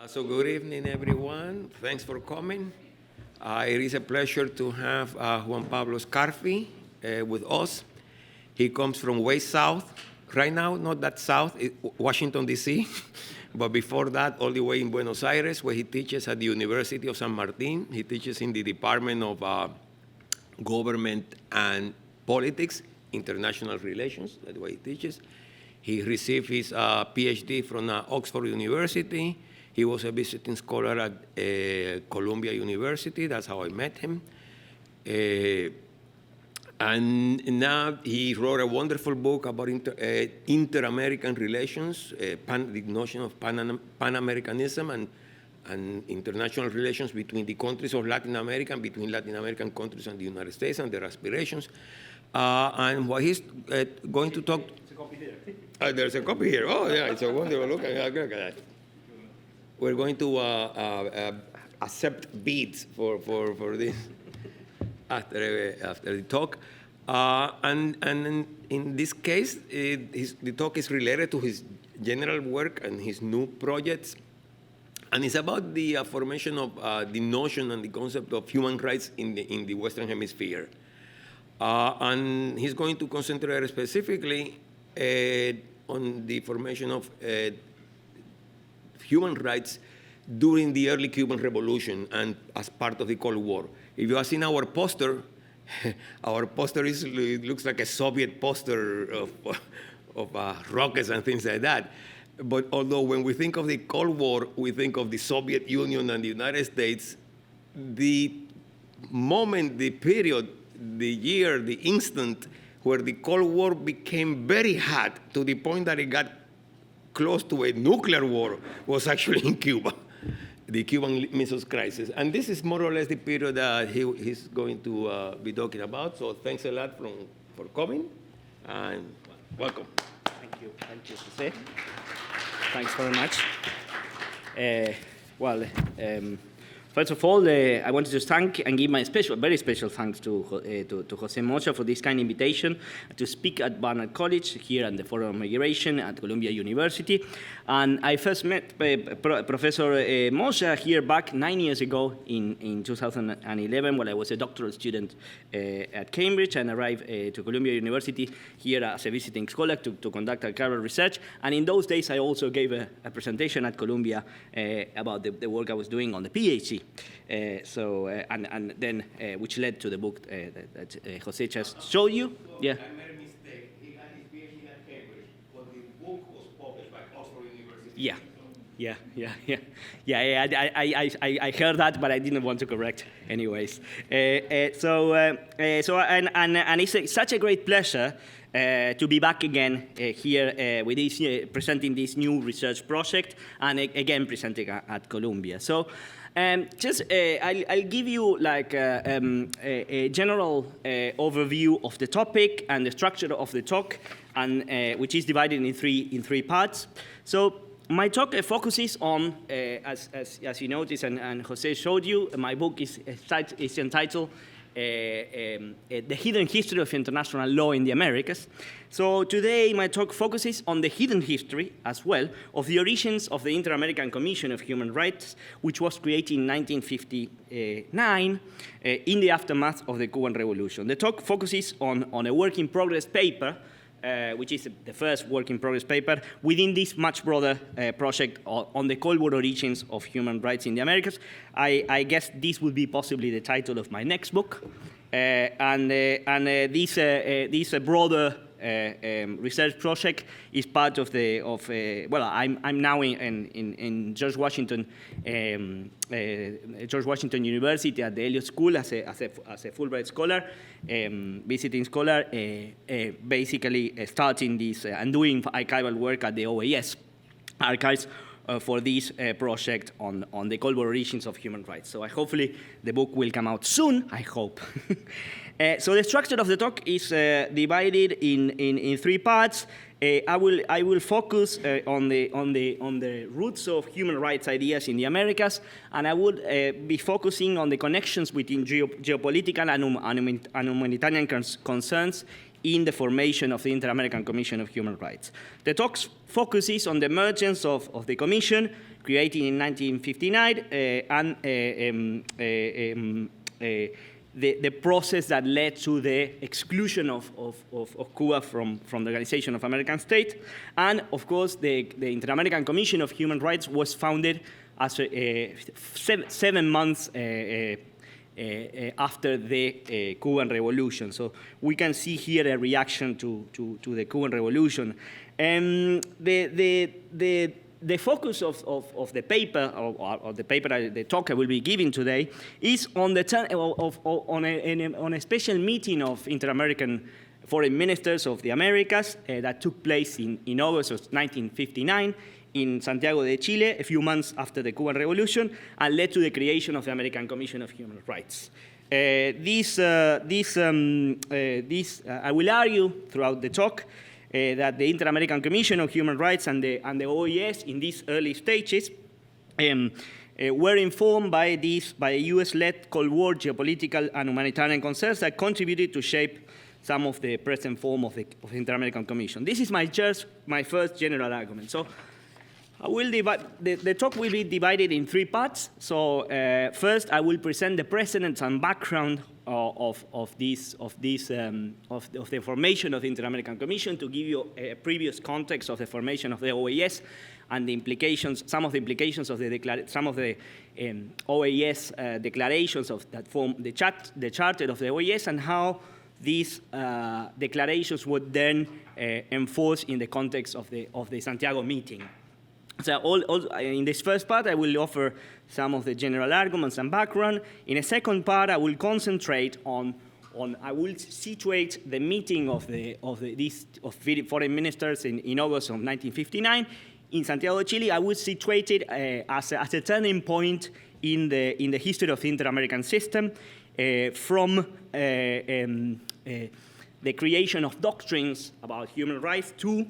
So good evening, everyone. Thanks for coming. It is a pleasure to have Juan Pablo Scarfi with us. He comes from way south. Right now, not that south, Washington, D.C., but before that, all the way in Buenos Aires, where he teaches at the University of San Martín. He teaches in the Department of Government and Politics, International Relations. That's what he teaches. He received his PhD from Oxford University. He was a visiting scholar at Columbia University. That's how I met him. And now he wrote a wonderful book about inter-American relations, the notion of Pan-Americanism and international relations between the countries of Latin America and between Latin American countries and the United States and their aspirations. And what he's going to talk... There's a copy here. There's a copy here. Oh, yeah, it's a wonderful look. Look at that. We're going to accept bids for this after the talk. And in this case, the talk is related to his general work and his new projects. And it's about the formation of the notion and the concept of human rights in the Western Hemisphere. And he's going to concentrate specifically on the formation of human rights during the early Cuban Revolution and as part of the Cold War. If you have seen our poster looks like a Soviet poster of rockets and things like that. But although when we think of the Cold War, we think of the Soviet Union and the United States, the moment, the period, the year, the instant where the Cold War became very hot to the point that it got close to a nuclear war was actually in Cuba, the Cuban Missiles Crisis. And this is more or less the period that he's going to be talking about. So thanks a lot for coming, and welcome. Thank you, Jose. Thanks very much. First of all, I wanted to thank and give my very special thanks to Jose Mocha for this kind invitation to speak at Barnard College here at the Forum on Migration at Columbia University. And I first met Professor Mocha here back 9 years ago in 2011 when I was a doctoral student at Cambridge and arrived to Columbia University here as a visiting scholar to conduct archival research. And in those days, I also gave a presentation at Columbia about the work I was doing on the PhD. Which led to the book that Jose just showed you. Yeah. I made a mistake. He got his PhD at Cambridge, but the book was published by Oxford University. I heard that, but I didn't want to correct anyways. And it's such a great pleasure to be back again here with this, presenting this new research project, and again presenting at Columbia. So I'll give you like a general overview of the topic and the structure of the talk, and which is divided in three parts. So my talk focuses on, as you noticed and Jose showed you, my book is entitled The Hidden History of International Law in the Americas. So today my talk focuses on the hidden history as well of the origins of the Inter-American Commission of Human Rights, which was created in 1959 in the aftermath of the Cuban Revolution. The talk focuses on a work-in-progress paper, which is the first work-in-progress paper within this much broader project on the Cold War origins of human rights in the Americas. I guess this will be possibly the title of my next book. This broader research project is part of I'm now in George Washington University at the Elliott School as a Fulbright scholar, visiting scholar, basically starting this and doing archival work at the OAS archives for this project on the Cold War origins of human rights. So hopefully the book will come out soon, I hope. So the structure of the talk is divided in three parts. I will focus on the roots of human rights ideas in the Americas, and I would be focusing on the connections between geopolitical and humanitarian concerns in the formation of the Inter-American Commission of Human Rights. The talk focuses on the emergence of the Commission, created in 1959, and the process that led to the exclusion of Cuba from the Organization of American States. And, of course, the Inter-American Commission of Human Rights was founded as 7 months after the Cuban Revolution. So we can see here a reaction to the Cuban Revolution. The focus of the paper, or the paper, the talk I will be giving today, is on a special meeting of Inter-American foreign ministers of the Americas that took place in August of 1959 in Santiago de Chile, a few months after the Cuban Revolution, and led to the creation of the American Commission of Human Rights. I will argue throughout the talk that the Inter-American Commission of Human Rights and the OAS in these early stages were informed by US-led Cold War geopolitical and humanitarian concerns that contributed to shape some of the present form of the Inter-American Commission. This is my first general argument. So I will the talk will be divided in 3 parts. So first, I will present the precedents and background of the formation of the Inter-American Commission, to give you a previous context of the formation of the OAS and the implications, some of the implications of some of the OAS declarations that form the charter of the OAS, and how these declarations would then enforce in the context of the Santiago meeting. So in this first part, I will offer some of the general arguments and background. In a second part, I will concentrate I will situate the meeting of these foreign ministers in August of 1959 in Santiago de Chile. I will situate it as a turning point in the history of the Inter-American system, from the creation of doctrines about human rights to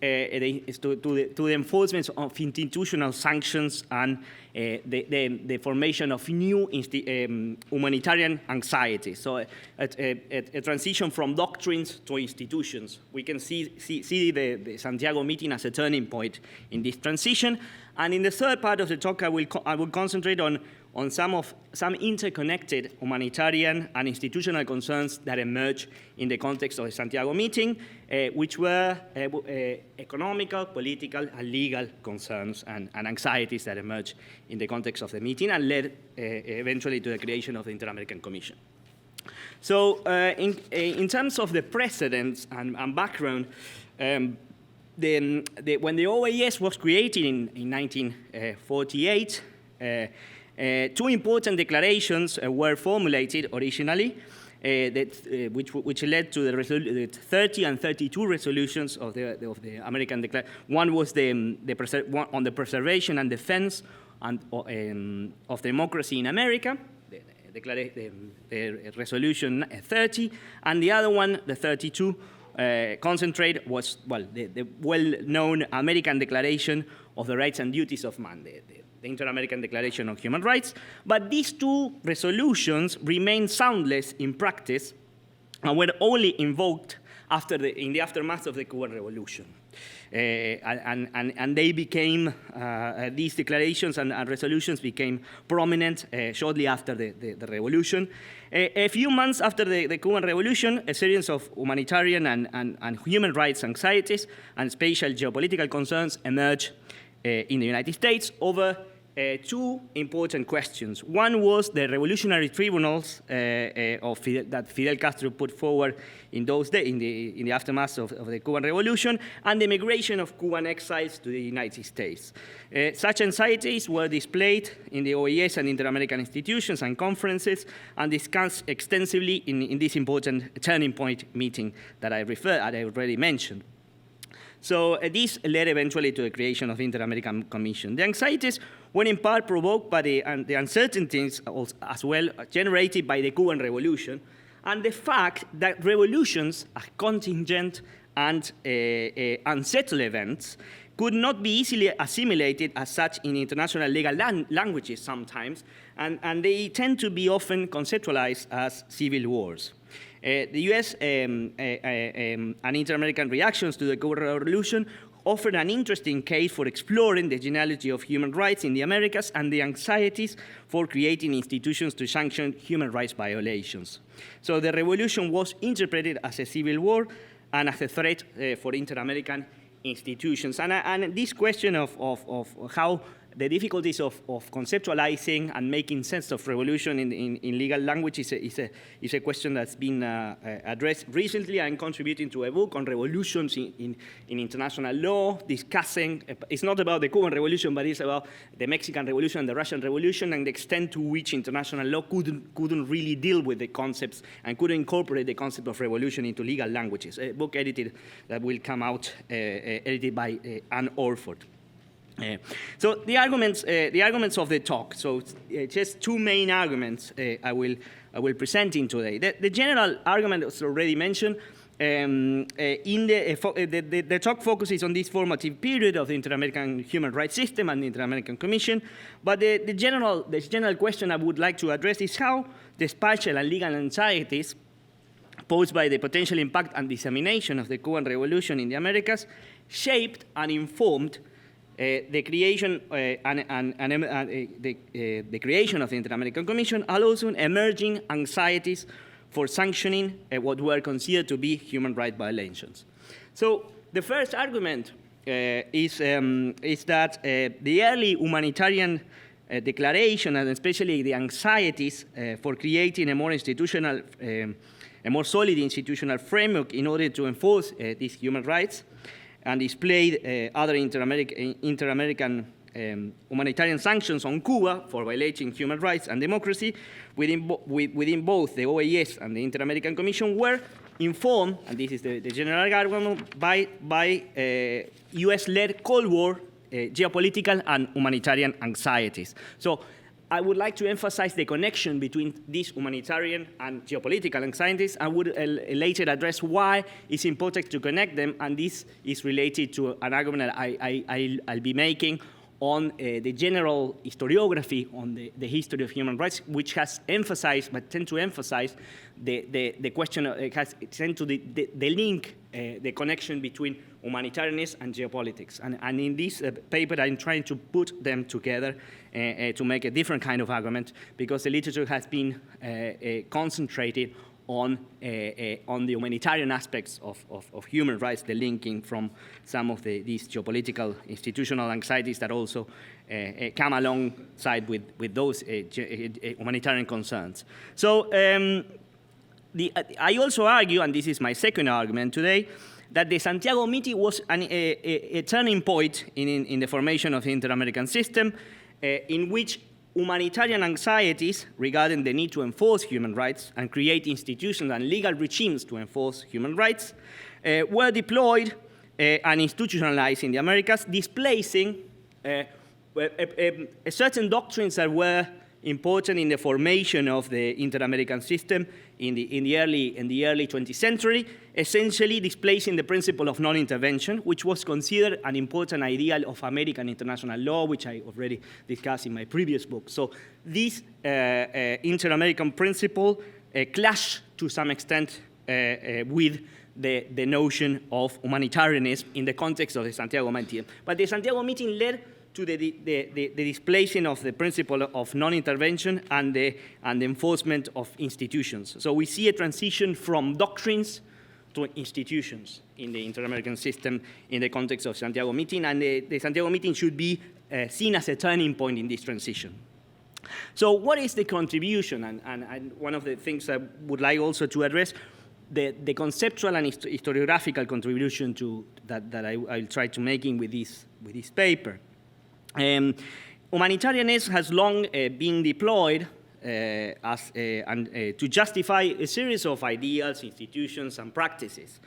the enforcement of institutional sanctions and the formation of new humanitarian anxieties. So a transition from doctrines to institutions. We can see the Santiago meeting as a turning point in this transition. And in the third part of the talk, I will concentrate on some interconnected humanitarian and institutional concerns that emerge in the context of the Santiago meeting, which were economical, political, and legal concerns and anxieties that emerged in the context of the meeting and led eventually to the creation of the Inter-American Commission. So in terms of the precedents and background, when the OAS was created in 1948, 2 important declarations were formulated originally, which led to the 30 and 32 resolutions of the American Declaration. One was on the preservation and defense of democracy in America, the resolution 30, and the other one, the 32, concentrate was, the well-known American Declaration of the Rights and Duties of Man, the Inter-American Declaration of Human Rights. But these 2 resolutions remained soundless in practice and were only invoked in the aftermath of the Cuban Revolution. And they became, these declarations and resolutions became prominent shortly after the revolution. A few months after the Cuban Revolution, a series of humanitarian and human rights anxieties and spatial geopolitical concerns emerged in the United States over 2 important questions. One was the revolutionary tribunals that Fidel Castro put forward in those days, in the aftermath of the Cuban Revolution, and the migration of Cuban exiles to the United States. Such anxieties were displayed in the OAS and Inter-American institutions and conferences, and discussed extensively in this important turning point meeting that I already mentioned. So this led eventually to the creation of the Inter-American Commission. The anxieties were in part provoked by the uncertainties as well generated by the Cuban Revolution, and the fact that revolutions are contingent and unsettled events could not be easily assimilated as such in international legal languages sometimes, and they tend to be often conceptualized as civil wars. The US and inter-American reactions to the Cuban Revolution offered an interesting case for exploring the genealogy of human rights in the Americas and the anxieties for creating institutions to sanction human rights violations. So the revolution was interpreted as a civil war and as a threat for inter-American institutions. And this question of how the difficulties of conceptualizing and making sense of revolution in legal language is a question that's been addressed recently. I'm contributing to a book on revolutions in international law, discussing, it's not about the Cuban Revolution, but it's about the Mexican Revolution and the Russian Revolution and the extent to which international law couldn't really deal with the concepts and couldn't incorporate the concept of revolution into legal languages. A book that will come out, edited by Ann Orford. So the arguments of the talk. So just two main arguments I will present today. The general argument was already mentioned. The talk focuses on this formative period of the Inter-American human rights system and the Inter-American Commission. But the general question I would like to address is how the spatial and legal anxieties posed by the potential impact and dissemination of the Cuban Revolution in the Americas shaped and informed the creation the creation of the Inter-American Commission, and also emerging anxieties for sanctioning what were considered to be human rights violations. So the first argument is that the early humanitarian declaration, and especially the anxieties for creating a more solid institutional framework in order to enforce these human rights, and displayed other inter-American humanitarian sanctions on Cuba for violating human rights and democracy within both the OAS and the Inter-American Commission were informed, and this is the general argument, by US-led Cold War geopolitical and humanitarian anxieties. So I would like to emphasize the connection between these humanitarian and geopolitical anxieties. I would later address why it's important to connect them, and this is related to an argument that I'll be making on the general historiography on the history of human rights, which has emphasized, but tend to emphasize the question, has tend to the link, the connection between humanitarianism and geopolitics. And in this paper, I'm trying to put them together to make a different kind of argument, because the literature has been concentrated on the humanitarian aspects of human rights, the linking from some of these geopolitical institutional anxieties that also come alongside with those humanitarian concerns. So I also argue, and this is my second argument today, that the Santiago meeting was a turning point in the formation of the Inter-American system, in which humanitarian anxieties regarding the need to enforce human rights and create institutions and legal regimes to enforce human rights were deployed and institutionalized in the Americas, displacing certain doctrines that were important in the formation of the Inter-American system in the early 20th century, essentially displacing the principle of non-intervention, which was considered an important ideal of American international law, which I already discussed in my previous book. So this Inter-American principle clashed to some extent with the notion of humanitarianism in the context of the Santiago meeting. But the Santiago meeting led to the displacing of the principle of non-intervention and the enforcement of institutions. So we see a transition from doctrines to institutions in the Inter-American system in the context of Santiago meeting, and the Santiago meeting should be seen as a turning point in this transition. So what is the contribution? And one of the things I would like also to address, the conceptual and historiographical contribution that I'll try to make with this paper. Humanitarianism has long been deployed to justify a series of ideals, institutions, and practices.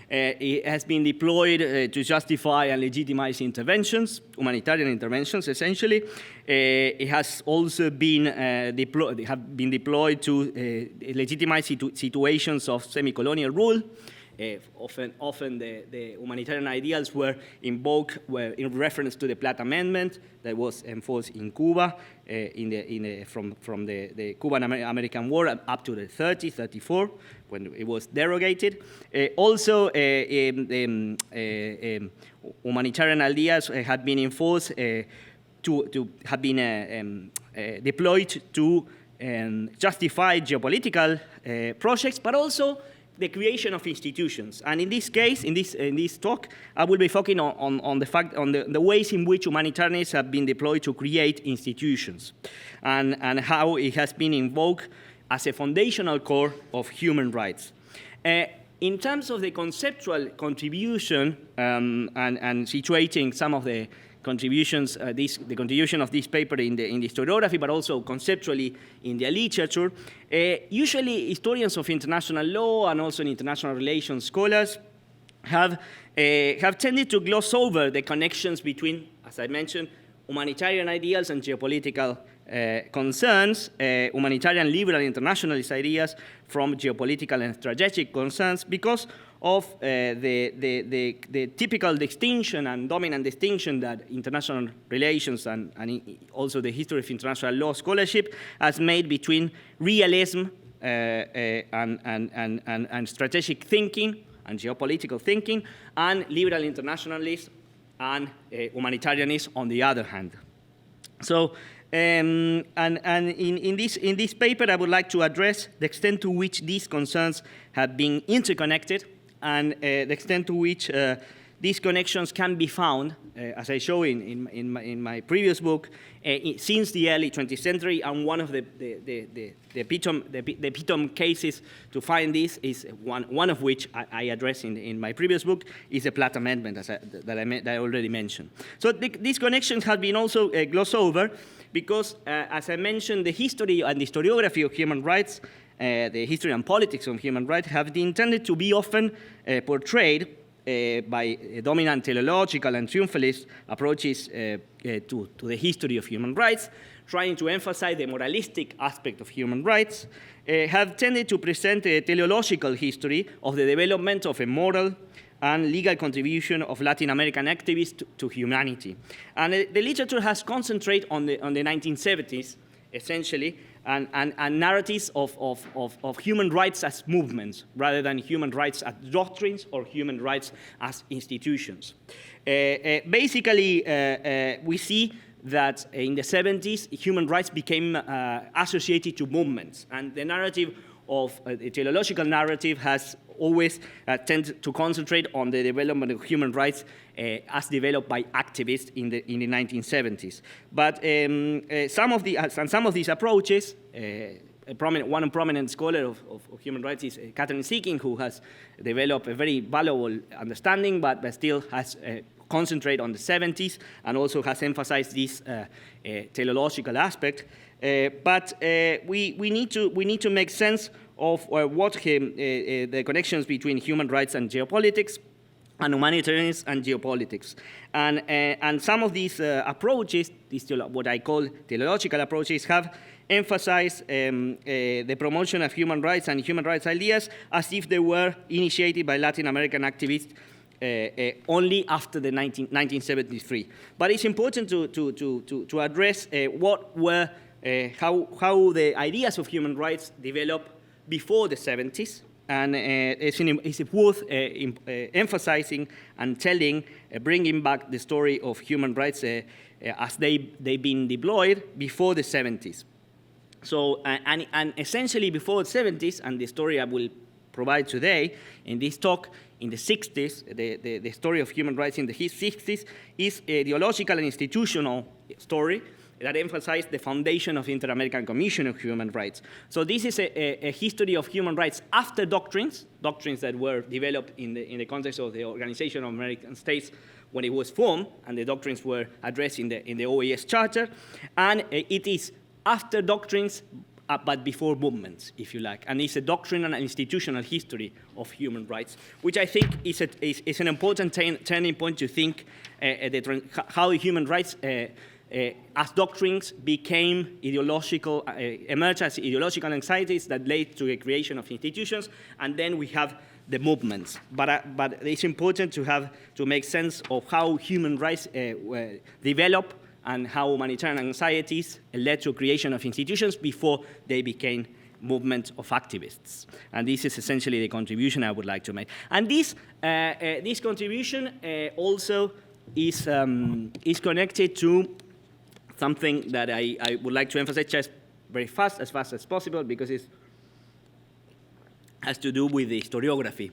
It has been deployed to justify and legitimize interventions, humanitarian interventions, essentially. It has also been deployed to legitimize situations of semi-colonial rule. Often the humanitarian ideals were invoked in reference to the Platt Amendment that was enforced in Cuba from the Cuban-American War up to the 30s, 34, when it was derogated. Also, humanitarian ideas had been enforced have been deployed to justify geopolitical projects, but also the creation of institutions. And in this case, in this talk, I will be focusing on the ways in which humanitarians have been deployed to create institutions, and how it has been invoked as a foundational core of human rights. In terms of the conceptual contribution and situating some of the contributions, the contribution of this paper in the historiography, but also conceptually in the literature, usually historians of international law and also international relations scholars have tended to gloss over the connections between, as I mentioned, humanitarian ideals and geopolitical concerns, humanitarian liberal internationalist ideas from geopolitical and strategic concerns, because of the typical distinction and dominant distinction that international relations and also the history of international law scholarship has made between realism and strategic thinking and geopolitical thinking, and liberal internationalism and humanitarianism on the other hand. So, in this paper, I would like to address the extent to which these concerns have been interconnected, and the extent to which these connections can be found, as I show in my previous book, since the early 20th century. And one of the epitome cases to find this is one of which I address in my previous book, is the Platt Amendment, that I already mentioned. So these connections have been also glossed over because, as I mentioned, the history and the historiography of human rights, the history and politics of human rights, have been intended to be often portrayed by dominant teleological and triumphalist approaches to the history of human rights, trying to emphasize the moralistic aspect of human rights, have tended to present a teleological history of the development of a moral and legal contribution of Latin American activists to humanity. And the literature has concentrated on the 1970s, essentially, and narratives of human rights as movements, rather than human rights as doctrines or human rights as institutions. Basically, we see that in the 70s, human rights became associated to movements, and the narrative of the teleological narrative has always tended to concentrate on the development of human rights as developed by activists in the 1970s. But some of these approaches, one prominent scholar of human rights is Catherine Seeking, who has developed a very valuable understanding, but still has concentrated on the 70s and also has emphasized this teleological aspect. But we need to make sense of what the connections between human rights and geopolitics, and humanitarianism and geopolitics. And some of these approaches, what I call teleological approaches, have emphasized the promotion of human rights and human rights ideas as if they were initiated by Latin American activists only after the 1973. But it's important to address what were how the ideas of human rights developed before the 70s, and it's worth emphasizing and telling, bringing back the story of human rights as they've been deployed before the 70s. So, and essentially before the 70s, and the story I will provide today in this talk, in the 60s, the story of human rights in the 60s is a ideological and institutional story that emphasized the foundation of the Inter-American Commission of Human Rights. So this is a history of human rights after doctrines that were developed in the context of the Organization of American States when it was formed, and the doctrines were addressed in the OAS Charter. And it is after doctrines, but before movements, if you like. And it's a doctrinal and institutional history of human rights, which I think is an important turning point to think how human rights as doctrines became ideological, emerged as ideological anxieties that led to the creation of institutions, and then we have the movements. But it's important to make sense of how human rights develop and how humanitarian anxieties led to creation of institutions before they became movement of activists. And this is essentially the contribution I would like to make. And this contribution also is connected to something that I would like to emphasize just very fast as possible, because it has to do with the historiography.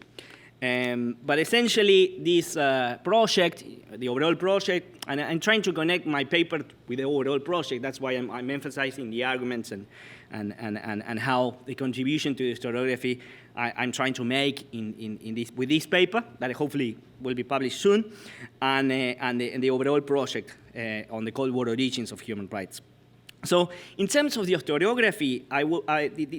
But essentially, this project, the overall project, and I'm trying to connect my paper with the overall project. That's why I'm emphasizing the arguments and how the contribution to the historiography I'm trying to make with this paper that hopefully will be published soon, and the overall project on the Cold War origins of human rights. So in terms of the historiography,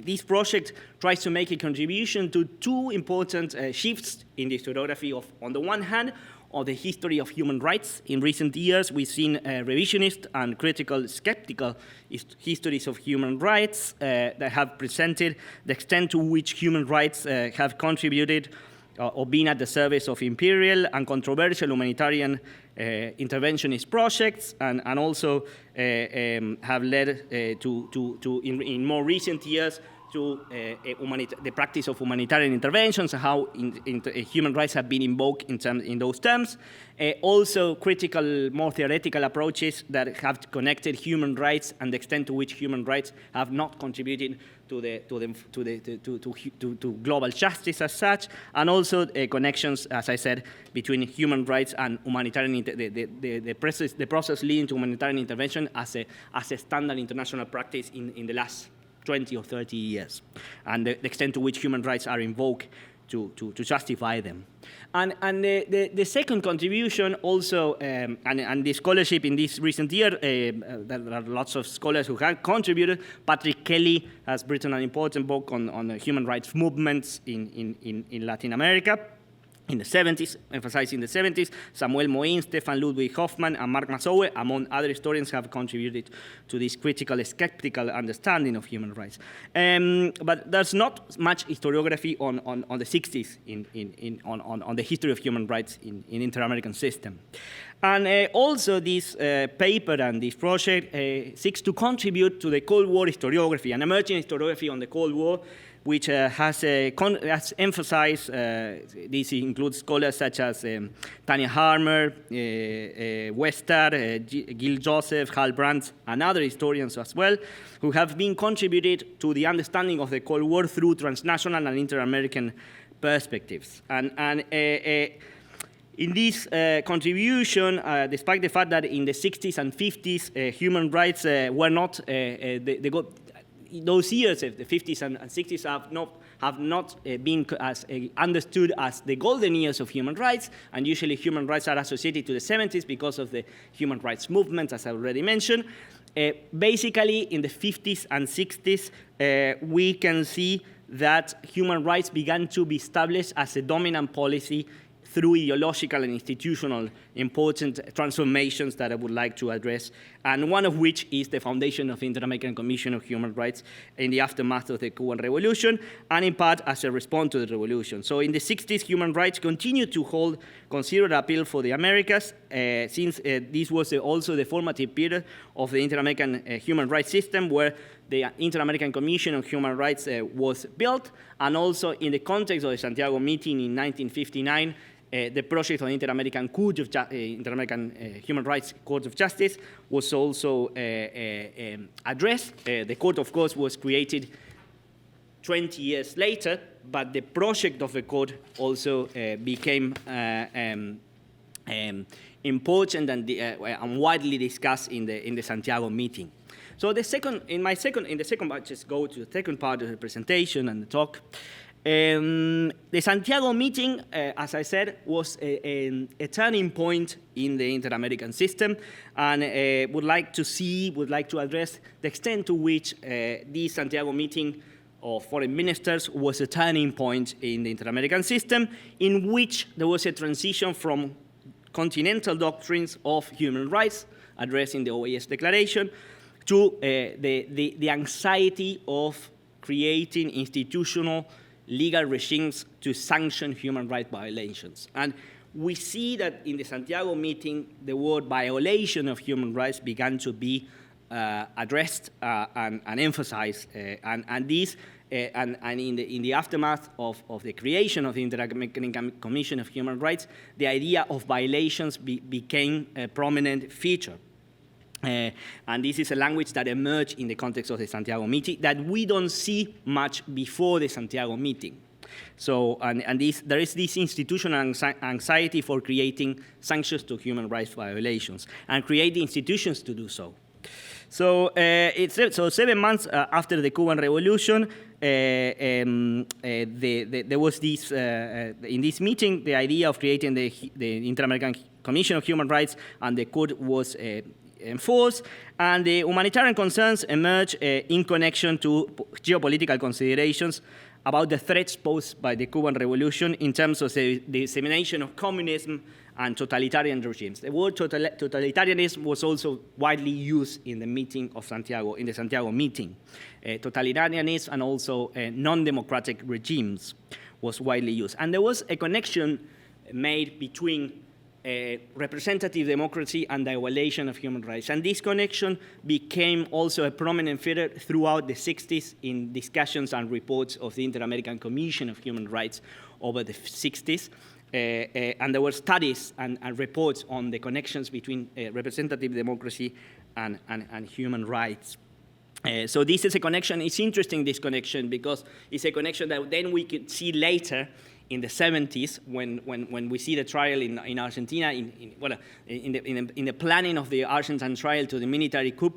this project tries to make a contribution to two important shifts in the historiography of, on the one hand, of the history of human rights. In recent years, we've seen revisionist and critical, skeptical histories of human rights that have presented the extent to which human rights have contributed or been at the service of imperial and controversial humanitarian interventionist projects, and also have led in more recent years to the practice of humanitarian interventions, how human rights have been invoked in those terms. Also critical, more theoretical approaches that have connected human rights and the extent to which human rights have not contributed to global justice as such, and also connections, as I said, between human rights and humanitarian, the process leading to humanitarian intervention as a standard international practice in the last 20 or 30 years, and the extent to which human rights are invoked to justify them. And the second contribution also, and the scholarship in this recent year, there are lots of scholars who have contributed. Patrick Kelly has written an important book on human rights movements in Latin America in the 70s, emphasizing the 70s. Samuel Moin, Stefan Ludwig Hoffman, and Mark Masowe, among other historians, have contributed to this critical, skeptical understanding of human rights. But there's not much historiography on the 60s on the history of human rights in inter-American system. And also this paper and this project seeks to contribute to the Cold War historiography, an emerging historiography on the Cold War, which has emphasized, this includes scholars such as Tanya Harmer, Westad, Gil Joseph, Hal Brandt, and other historians as well, who have been contributed to the understanding of the Cold War through transnational and inter-American perspectives. And in this contribution, despite the fact that in the 60s and 50s, human rights were not those years, the 50s and 60s, have not been as understood as the golden years of human rights, and usually human rights are associated to the 70s because of the human rights movement, as I already mentioned. Basically, in the 50s and 60s, we can see that human rights began to be established as a dominant policy through ideological and institutional important transformations that I would like to address, and one of which is the foundation of the Inter-American Commission of Human Rights in the aftermath of the Cuban Revolution, and in part as a response to the revolution. So in the 60s, human rights continued to hold considerable appeal for the Americas, since this was also the formative period of the Inter-American human rights system, where the Inter-American Commission on Human Rights was built, and also in the context of the Santiago meeting in 1959, the project of the Inter-American Human Rights Court of Justice was also addressed. The court, of course, was created 20 years later, but the project of the court also became important and widely discussed in the Santiago meeting. So in the second part, just go to the second part of the presentation and the talk. The Santiago meeting, as I said, was a turning point in the inter-American system, and would like to address the extent to which this Santiago meeting of foreign ministers was a turning point in the inter-American system, in which there was a transition from continental doctrines of human rights, addressing the OAS declaration, to the anxiety of creating institutional legal regimes to sanction human rights violations. And we see that in the Santiago meeting, the word violation of human rights began to be addressed and emphasized, and in the aftermath of the creation of the Inter-American Commission of Human Rights, the idea of violations became a prominent feature. And this is a language that emerged in the context of the Santiago meeting that we don't see much before the Santiago meeting. So, there is this institutional anxiety for creating sanctions to human rights violations and create the institutions to do so. So, 7 months after the Cuban Revolution, there was this, in this meeting, the idea of creating the Inter-American Commission of Human Rights, and the Court was enforced, and the humanitarian concerns emerged in connection to geopolitical considerations about the threats posed by the Cuban Revolution in terms of the dissemination of communism and totalitarian regimes. The word totalitarianism was also widely used in the meeting of Santiago, in the Santiago meeting. Totalitarianism and also non-democratic regimes was widely used. And there was a connection made between representative democracy and the violation of human rights. And this connection became also a prominent feature throughout the 60s in discussions and reports of the Inter-American Commission of Human Rights over the 60s. And there were studies and reports on the connections between representative democracy and human rights. So this is a connection. It's interesting, this connection, because it's a connection that then we could see later in the 70s, when we see the trial in Argentina, in the planning of the Argentine trial to the military coup,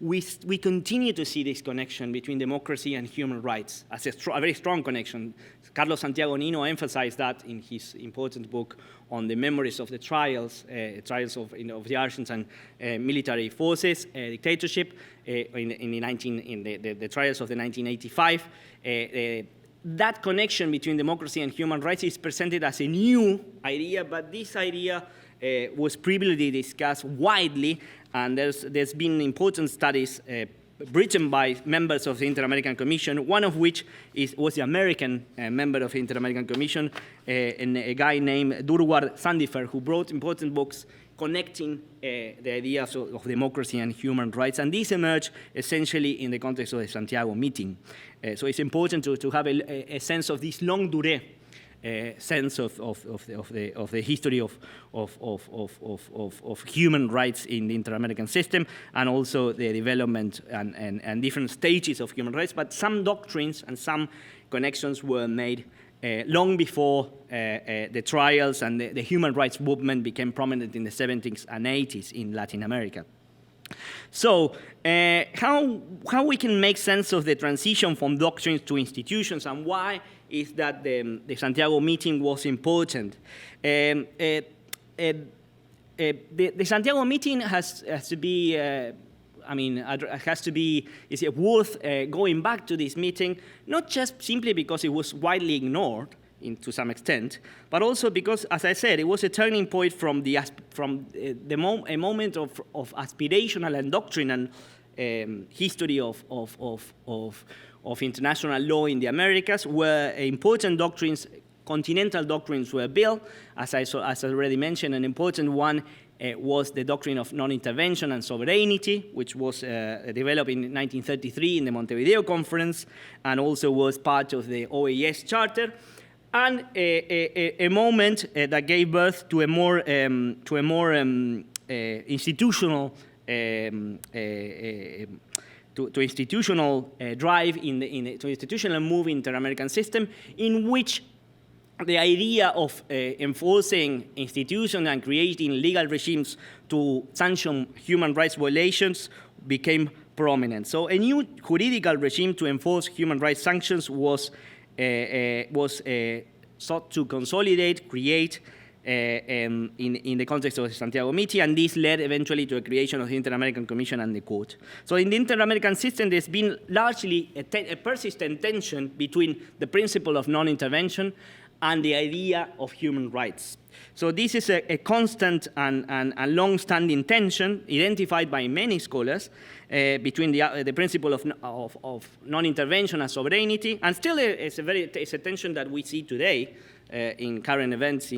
we continue to see this connection between democracy and human rights as a very strong connection. Carlos Santiago Nino emphasized that in his important book on the memories of the trials of the Argentine military forces, dictatorship, in the trials of the 1985. That connection between democracy and human rights is presented as a new idea, but this idea was previously discussed widely, and there's been important studies written by members of the Inter-American Commission, one of which was the American member of the Inter-American Commission, and a guy named Durward Sandifer, who wrote important books connecting the ideas of democracy and human rights. And this emerged essentially in the context of the Santiago meeting. So it's important to have a sense of this longue durée sense of the history of human rights in the Inter-American system, and also the development and different stages of human rights. But some doctrines and some connections were made long before the trials and the human rights movement became prominent in the 70s and 80s in Latin America. So how we can make sense of the transition from doctrines to institutions, and why is that the Santiago meeting was important? The Santiago meeting has to be, is it worth going back to this meeting, not just simply because it was widely ignored to some extent, but also because, as I said, it was a turning point from a moment of aspirational and doctrine and history of international law in the Americas, where important doctrines, continental doctrines, were built. As I already mentioned, an important one was the doctrine of non-intervention and sovereignty, which was developed in 1933 in the Montevideo Conference, and also was part of the IAHRC Charter, and a moment that gave birth to a more institutional to institutional drive to institutional move in the Inter-American system, in which the idea of enforcing institutions and creating legal regimes to sanction human rights violations became prominent. So a new juridical regime to enforce human rights sanctions was sought to consolidate, create in the context of the Santiago meeting, and this led eventually to a creation of the Inter-American Commission and the Court. So in the Inter-American system, there's been largely a persistent tension between the principle of non-intervention and the idea of human rights. So this is a constant and long-standing tension identified by many scholars between the principle of non-intervention and sovereignty, and still it's a tension that we see today in current events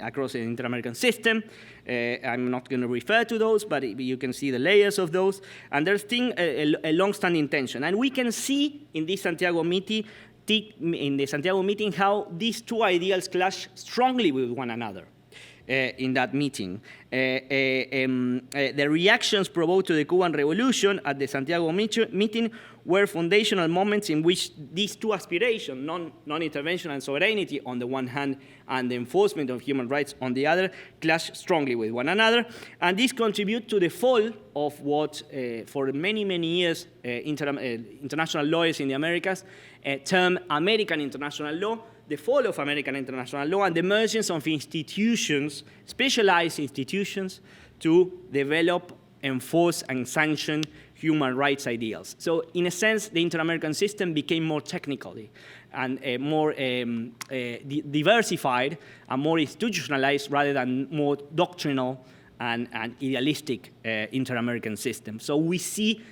across the inter-American system. I'm not going to refer to those, but you can see the layers of those, and there's still a long-standing tension. And we can see in this Santiago meeting how these two ideals clash strongly with one another in that meeting. The reactions provoked to the Cuban Revolution at the Santiago meeting were foundational moments in which these two aspirations, non-intervention and sovereignty on the one hand, and the enforcement of human rights on the other, clash strongly with one another. And this contributes to the fall of what, for many, many years, international lawyers in the Americas term American international law, the fall of American international law, and the emergence of institutions, specialized institutions, to develop, enforce, and sanction human rights ideals. So in a sense, the inter-American system became more technically and more diversified and more institutionalized rather than more doctrinal and idealistic inter-American system. So we see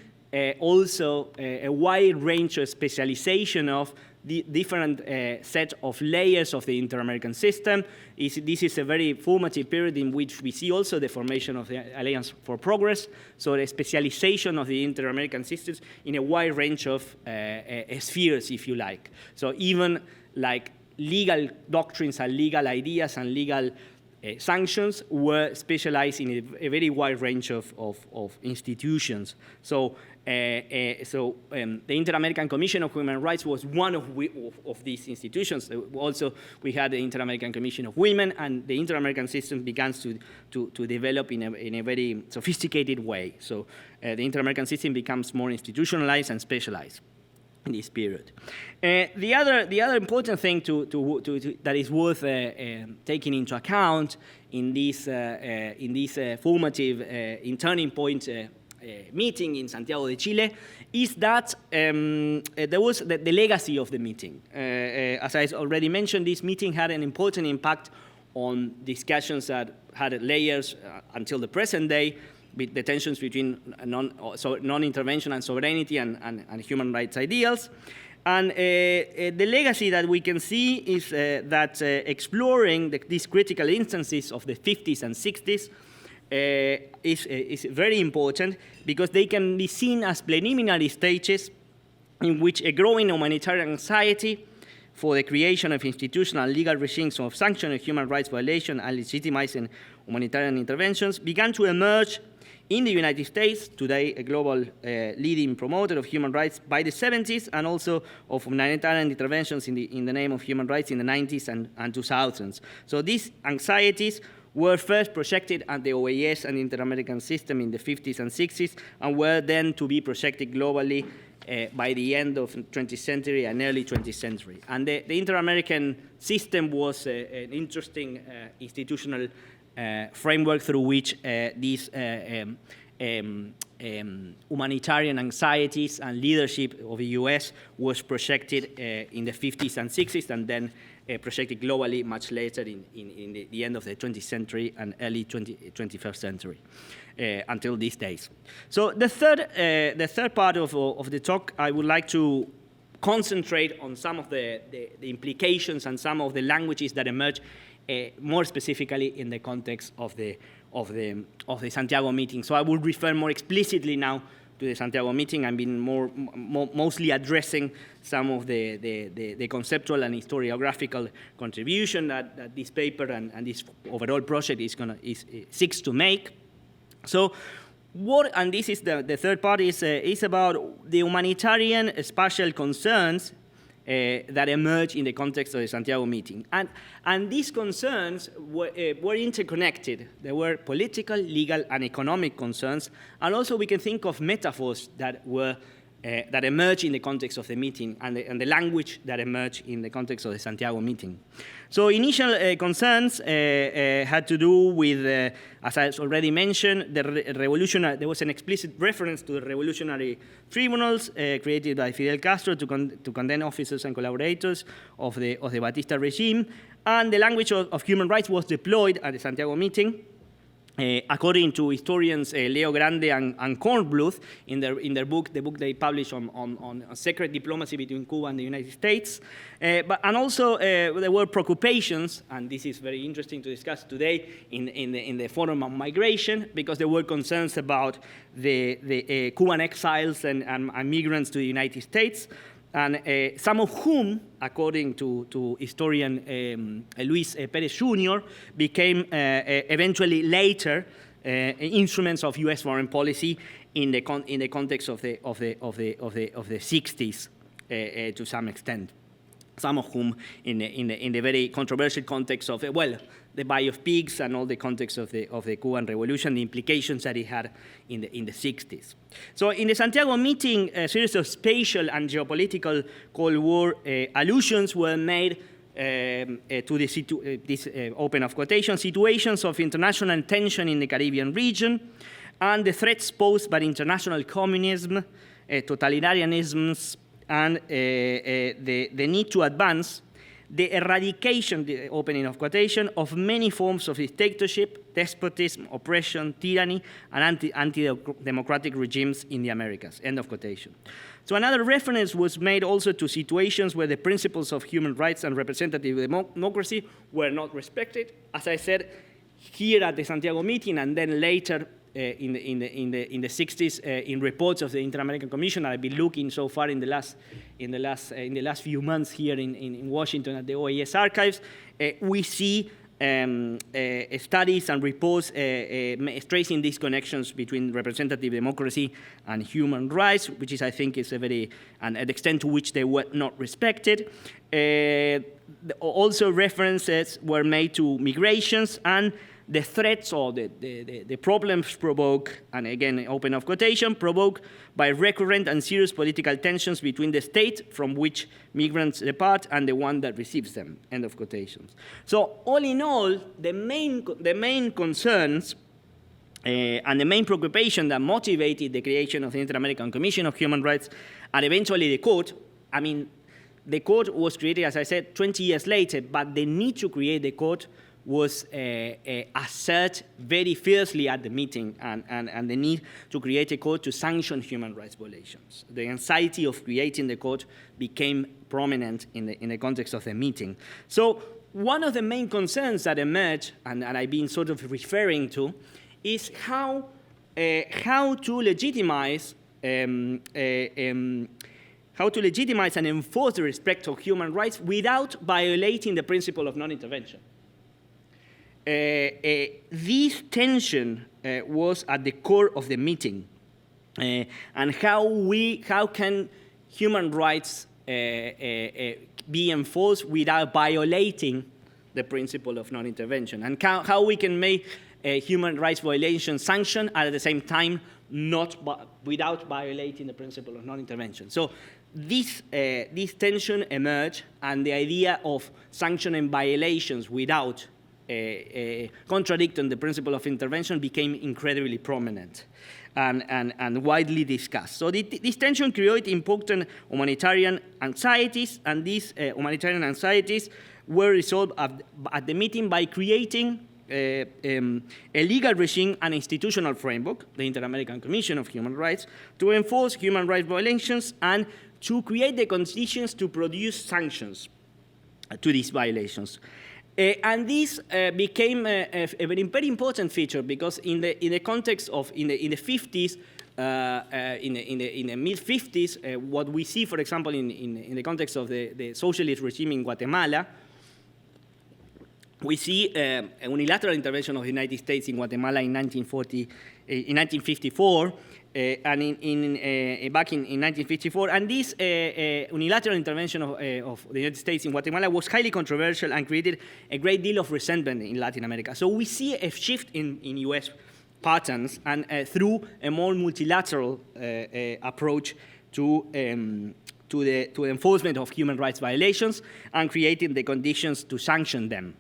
also a wide range of specialization of the different set of layers of the inter-American system. This is a very formative period in which we see also the formation of the Alliance for Progress, so the specialization of the inter-American systems in a wide range of spheres, if you like. So even like legal doctrines and legal ideas and legal sanctions were specialized in a very wide range of institutions. So the Inter-American Commission of Human Rights was one of these institutions. Also, we had the Inter-American Commission of Women, and the Inter-American system began to develop in a very sophisticated way. So the Inter-American system becomes more institutionalized and specialized in this period. The other important thing that is worth taking into account in this formative turning point meeting in Santiago de Chile is that there was the legacy of the meeting. As I already mentioned, this meeting had an important impact on discussions that had layers until the present day, with the tensions between non-intervention and sovereignty and human rights ideals. And the legacy that we can see is that exploring these critical instances of the 50s and 60s is very important, because they can be seen as preliminary stages in which a growing humanitarian anxiety for the creation of institutional and legal regimes of sanction of human rights violation and legitimizing humanitarian interventions began to emerge in the United States, today a global leading promoter of human rights, by the 70s, and also of humanitarian interventions in the name of human rights in the 90s and 2000s. So these anxieties were first projected at the OAS and Inter-American system in the 50s and 60s, and were then to be projected globally by the end of the 20th century and early 20th century. And the Inter-American system was an interesting institutional framework through which these humanitarian anxieties and leadership of the US was projected in the 50s and 60s, and then projected globally much later in the end of the 20th century and early 21st century, until these days. So the third part of the talk, I would like to concentrate on some of the implications and some of the languages that emerge more specifically in the context of the Santiago meeting. So I will refer more explicitly now to the Santiago meeting. I've been mostly addressing some of the conceptual and historiographical contribution that this paper and this overall project seeks to make. So and this is the third part, is about the humanitarian spatial concerns that emerged in the context of the Santiago meeting. And these concerns were interconnected. There were political, legal, and economic concerns. And also we can think of metaphors that were that emerged in the context of the meeting and the language that emerged in the context of the Santiago meeting. So initial concerns had to do with, as I already mentioned, there was an explicit reference to the revolutionary tribunals created by Fidel Castro to condemn officers and collaborators of the Batista regime, and the language of human rights was deployed at the Santiago meeting. According to historians Leo Grande and Kornbluth, in their book, the book they published on secret diplomacy between Cuba and the United States, and also there were preoccupations, and this is very interesting to discuss today in the forum on migration, because there were concerns about the Cuban exiles and migrants to the United States, and some of whom, according to historian Luis Perez Jr., became eventually later instruments of U.S. foreign policy in the context of the 60s to some extent. Some of whom in the very controversial context of the buy of pigs and all the context of the Cuban Revolution, the implications that it had in the 60s. So in the Santiago meeting, a series of spatial and geopolitical Cold War allusions were made to this open of quotation, situations of international tension in the Caribbean region, and the threats posed by international communism, totalitarianisms, and the need to advance the eradication, the opening of quotation, of many forms of dictatorship, despotism, oppression, tyranny, and anti-democratic regimes in the Americas, end of quotation. So another reference was made also to situations where the principles of human rights and representative democracy were not respected, as I said, here at the Santiago meeting, and then later in the 60s in reports of the Inter-American Commission. I've been looking so far in the last few months here in Washington at the OAS archives. We see studies and reports tracing these connections between representative democracy and human rights, which is, I think, is an extent to which they were not respected. Also, references were made to migrations and the threats or the problems provoked, and again, open of quotation, provoked by recurrent and serious political tensions between the state from which migrants depart and the one that receives them, end of quotations. So all in all, the main concerns and the main preoccupation that motivated the creation of the Inter-American Commission of Human Rights and eventually the court, I mean, the court was created, as I said, 20 years later, but the need to create the court was asserted very fiercely at the meeting, and the need to create a court to sanction human rights violations. The anxiety of creating the court became prominent in the context of the meeting. So one of the main concerns that emerged, and I've been sort of referring to, is how to legitimize and enforce the respect of human rights without violating the principle of non-intervention. This tension was at the core of the meeting, and how can human rights be enforced without violating the principle of non-intervention, and how we can make human rights violation sanction at the same time without violating the principle of non-intervention. So this tension emerged, and the idea of sanctioning violations without contradicting the principle of intervention became incredibly prominent and widely discussed. So this tension created important humanitarian anxieties, and these humanitarian anxieties were resolved at the meeting by creating a legal regime and institutional framework, the Inter-American Commission of Human Rights, to enforce human rights violations and to create the conditions to produce sanctions to these violations. And this became a very important feature, because in the context of in the 50s, in the mid 50s, what we see, for example, in the context of the socialist regime in Guatemala, we see a unilateral intervention of the United States in Guatemala in 1954. And back in 1954, and this unilateral intervention of the United States in Guatemala was highly controversial and created a great deal of resentment in Latin America. So we see a shift in U.S. patterns, and through a more multilateral approach to the enforcement of human rights violations and creating the conditions to sanction them.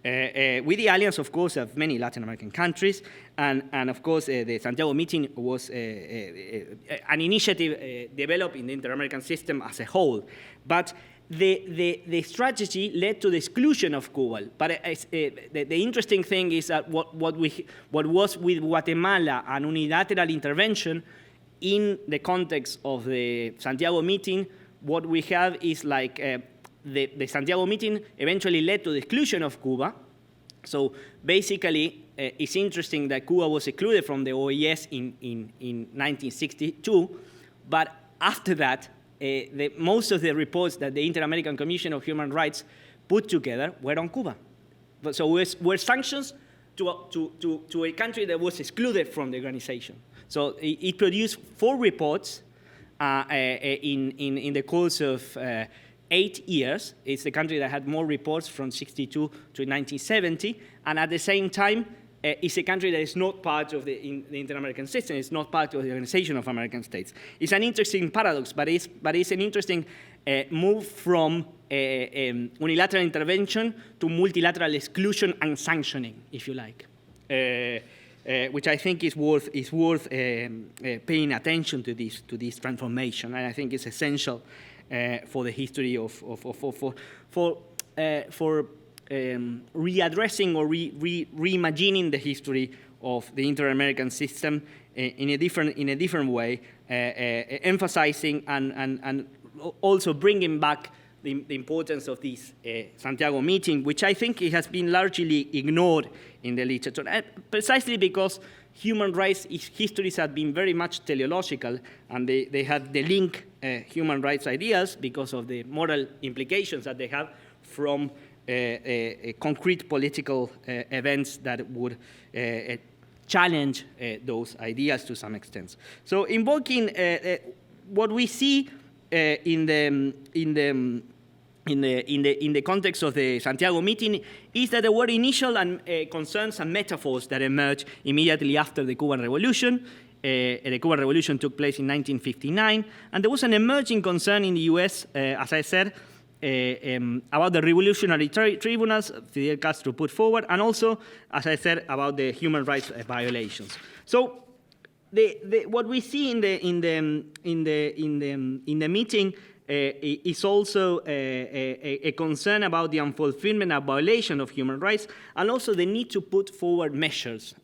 With the alliance, of course, of many Latin American countries, and of course, the Santiago meeting was an initiative developed in the inter-American system as a whole. But the strategy led to the exclusion of Cuba. But the interesting thing is that what was with Guatemala an unilateral intervention in the context of the Santiago meeting, what we have is like the Santiago meeting eventually led to the exclusion of Cuba. So basically, it's interesting that Cuba was excluded from the OAS in 1962, but after that, most of the reports that the Inter-American Commission of Human Rights put together were on Cuba. So were sanctions to a country that was excluded from the organization. So it produced 4 reports in the course of 8 years. It's the country that had more reports from 62 to 1970, and at the same time, it's a country that is not part of the Inter-American system. It's not part of the Organization of American States. It's an interesting paradox, but it's an interesting move from unilateral intervention to multilateral exclusion and sanctioning, if you like, which I think is worth paying attention to this transformation, and I think it's essential for the history for readdressing or reimagining the history of the Inter-American system in a different way, emphasizing and also bringing back the importance of this Santiago meeting, which I think it has been largely ignored in the literature, precisely because human rights histories have been very much teleological, and they have the link human rights ideas because of the moral implications that they have from concrete political events that would challenge those ideas to some extent. So invoking what we see in the context of the Santiago meeting is that there were initial concerns and metaphors that emerged immediately after the Cuban Revolution. The Cuban Revolution took place in 1959, and there was an emerging concern in the US, as I said, about the revolutionary tribunals Fidel Castro put forward, and also, as I said, about the human rights violations. So, what we see in the meeting is also a concern about the unfulfillment and violation of human rights, and also the need to put forward measures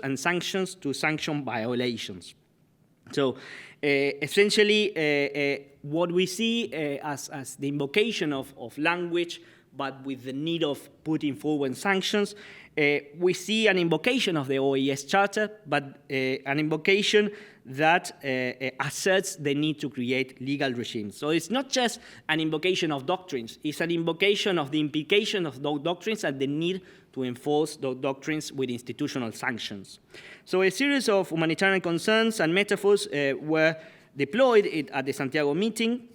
and sanctions to sanction violations. So essentially, what we see as the invocation of language, but with the need of putting forward sanctions, we see an invocation of the OAS Charter, but an invocation that asserts the need to create legal regimes. So it's not just an invocation of doctrines, it's an invocation of the implication of those doctrines and the need to enforce those doctrines with institutional sanctions. So a series of humanitarian concerns and metaphors were deployed at the Santiago meeting.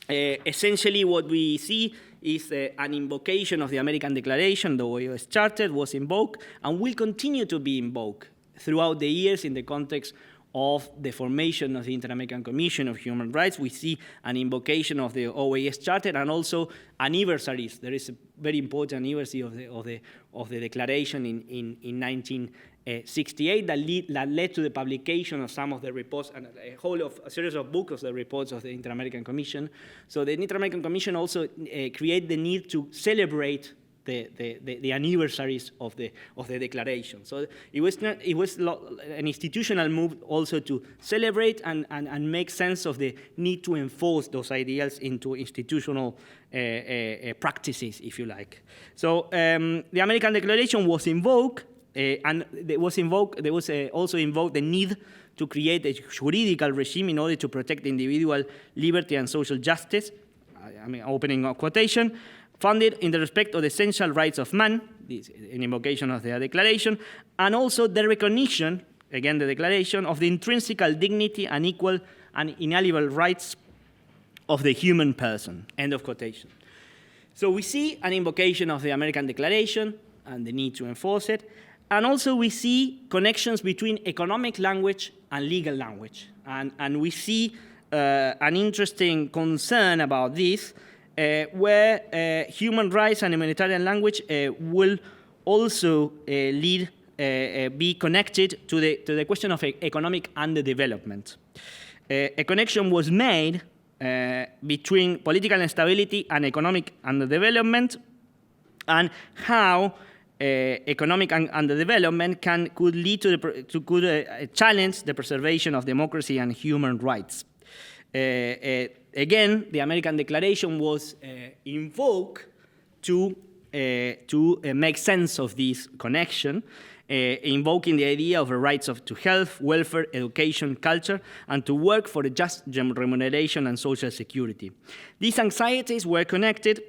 Essentially what we see is an invocation of the American Declaration. The OAS Charter was invoked and will continue to be invoked throughout the years in the context of the formation of the Inter-American Commission of Human Rights. We see an invocation of the OAS Charter and also anniversaries. There is a very important anniversary of the declaration in 1968 that led to the publication of some of the reports and a series of books of the reports of the Inter-American Commission. So the Inter-American Commission also created the need to celebrate the anniversaries of the declaration. So it was an institutional move also to celebrate and make sense of the need to enforce those ideals into institutional practices, if you like. So the American Declaration was invoked, and there was also invoked the need to create a juridical regime in order to protect individual liberty and social justice. I mean, opening a quotation. Founded in the respect of the essential rights of man, this is an invocation of the declaration, and also the recognition, again the declaration, of the intrinsic dignity and equal and inalienable rights of the human person, end of quotation. So we see an invocation of the American Declaration and the need to enforce it, and also we see connections between economic language and legal language, and we see an interesting concern about this, where human rights and humanitarian language will also be connected to the question of economic underdevelopment. A connection was made between political instability and economic underdevelopment, and how economic underdevelopment could lead to challenge the preservation of democracy and human rights. Again, the American Declaration was invoked to make sense of this connection, invoking the idea of the rights to health, welfare, education, culture, and to work for a just remuneration and social security. These anxieties were connected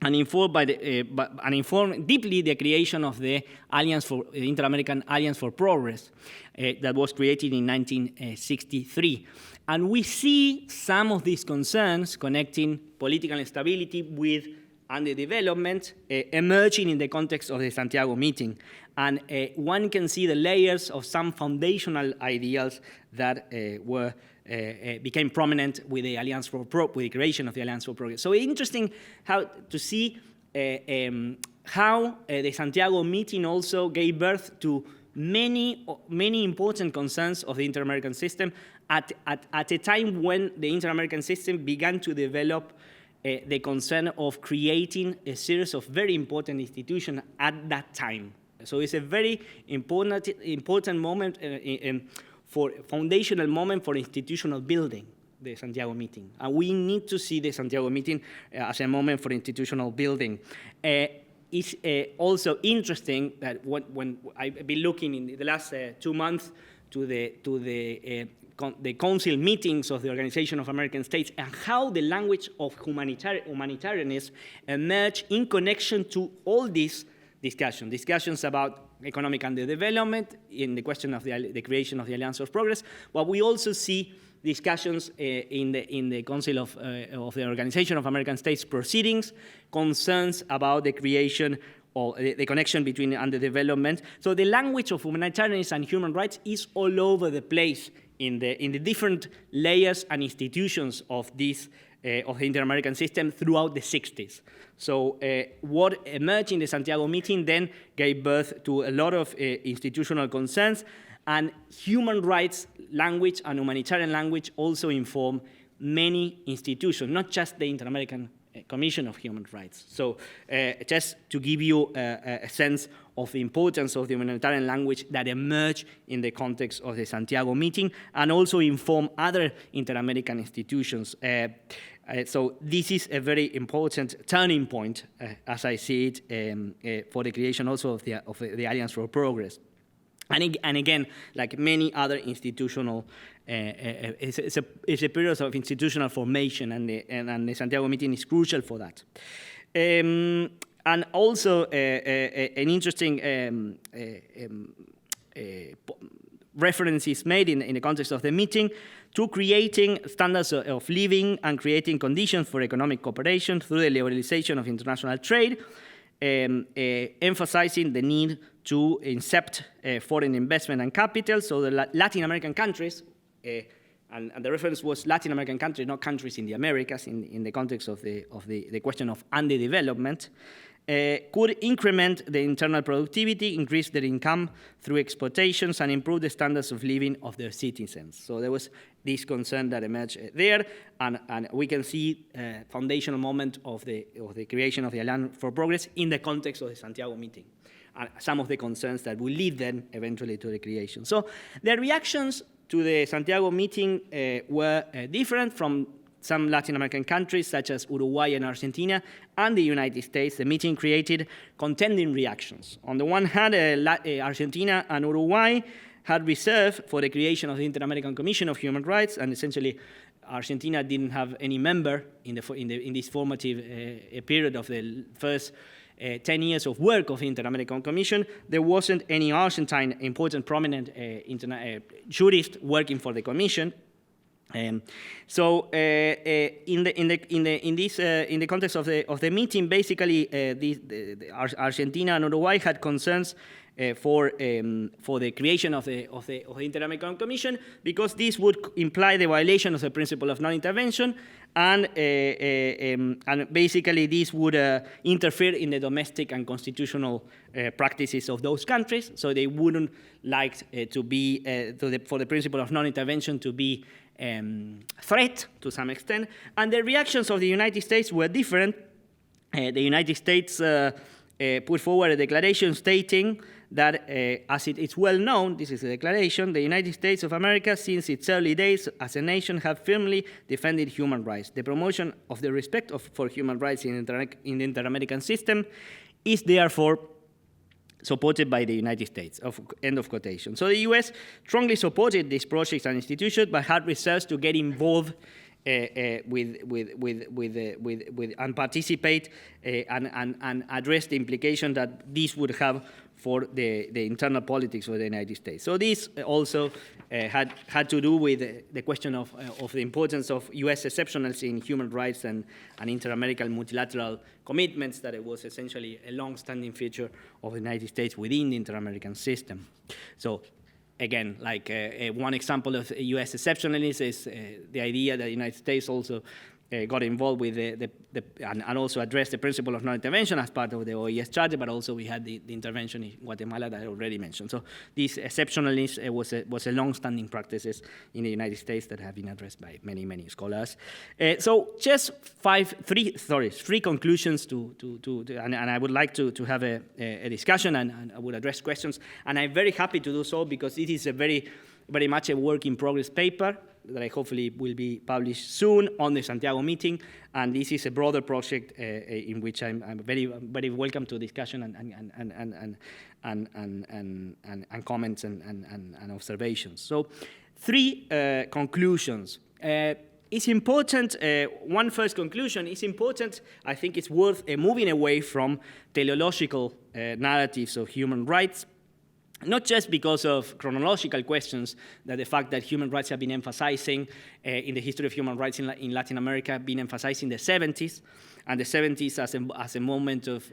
and informed deeply the creation of the Inter-American Alliance for Progress that was created in 1963. And we see some of these concerns connecting political instability with underdevelopment emerging in the context of the Santiago meeting. And one can see the layers of some foundational ideals that became prominent with the with the creation of the Alliance for Progress. So interesting to see how the Santiago meeting also gave birth to many important concerns of the Inter-American system at a time when the Inter-American system began to develop the concern of creating a series of very important institutions at that time. So it's a very important moment foundational moment for institutional building, the Santiago meeting. And we need to see the Santiago meeting as a moment for institutional building. It's also interesting that when I've been looking in the last 2 months to the council meetings of the Organization of American States and how the language of humanitarianism emerged in connection to all these discussions about economic underdevelopment in the question of the creation of the Alliance for Progress, but we also see discussions in the Council of the Organization of American States proceedings, concerns about the creation or the connection between underdevelopment. So the language of humanitarianism and human rights is all over the place in the different layers and institutions of this of the Inter-American system throughout the 60s. So what emerged in the Santiago meeting then gave birth to a lot of institutional concerns, and human rights language and humanitarian language also inform many institutions, not just the Inter-American Commission of Human Rights. So just to give you a sense of the importance of the humanitarian language that emerged in the context of the Santiago meeting and also inform other Inter-American institutions. So this is a very important turning point, as I see it, for the creation also of the Alliance for Progress. And again, like many other institutional, it's a period of institutional formation, and the Santiago meeting is crucial for that. And also an interesting reference is made in the context of the meeting to creating standards of living and creating conditions for economic cooperation through the liberalization of international trade, emphasizing the need to incept foreign investment and capital. So the Latin American countries, and the reference was Latin American countries, not countries in the Americas, in the context of the question of underdevelopment, could increment the internal productivity, increase their income through exportations, and improve the standards of living of their citizens. So there was this concern that emerged there, and we can see a foundational moment of the creation of the Alliance for Progress in the context of the Santiago meeting, and some of the concerns that will lead then eventually to the creation. So the reactions to the Santiago meeting were different from some Latin American countries, such as Uruguay and Argentina, and the United States. The meeting created contending reactions. On the one hand, Argentina and Uruguay had reserved for the creation of the Inter-American Commission of Human Rights, and essentially Argentina didn't have any member in this formative period of the first 10 years of work of the Inter-American Commission. There wasn't any Argentine important prominent jurist working for the Commission. So in the context of the meeting, basically Argentina and Uruguay had concerns for the creation of the Inter-American Commission, because this would imply the violation of the principle of non-intervention, and basically this would interfere in the domestic and constitutional practices of those countries. So they wouldn't like to be for the principle of non-intervention to be threat to some extent. And the reactions of the United States were different. The United States put forward a declaration stating that, as it is well known, this is a declaration, the United States of America, since its early days as a nation, have firmly defended human rights. The promotion of the respect for human rights in the Inter-American system is therefore supported by the United States, end of quotation. So the US strongly supported these projects and institutions, but had reserves to get involved and participate and address the implication that this would have for the internal politics of the United States. So this also had to do with the question of the importance of US exceptionals in human rights and inter-American multilateral commitments, that it was essentially a long-standing feature of the United States within the inter-American system. So again, like one example of US exceptionalism is the idea that the United States also got involved with and also addressed the principle of non-intervention as part of the OES Charter, but also we had the intervention in Guatemala that I already mentioned. So this exceptionalism was a long-standing practices in the United States that have been addressed by many, many scholars. So just three conclusions and I would like to have a discussion, and I would address questions. And I'm very happy to do so, because it is a very much a work in progress paper that I hopefully will be published soon on the Santiago meeting, and this is a broader project in which I'm very welcome to discussion and comments and observations. So, three conclusions. It's important. One first conclusion is important. I think it's worth moving away from teleological narratives of human rights. Not just because of chronological questions, that the fact that human rights have been emphasizing in the history of human rights in Latin America have been emphasized in the 70s, and the 70s as a moment of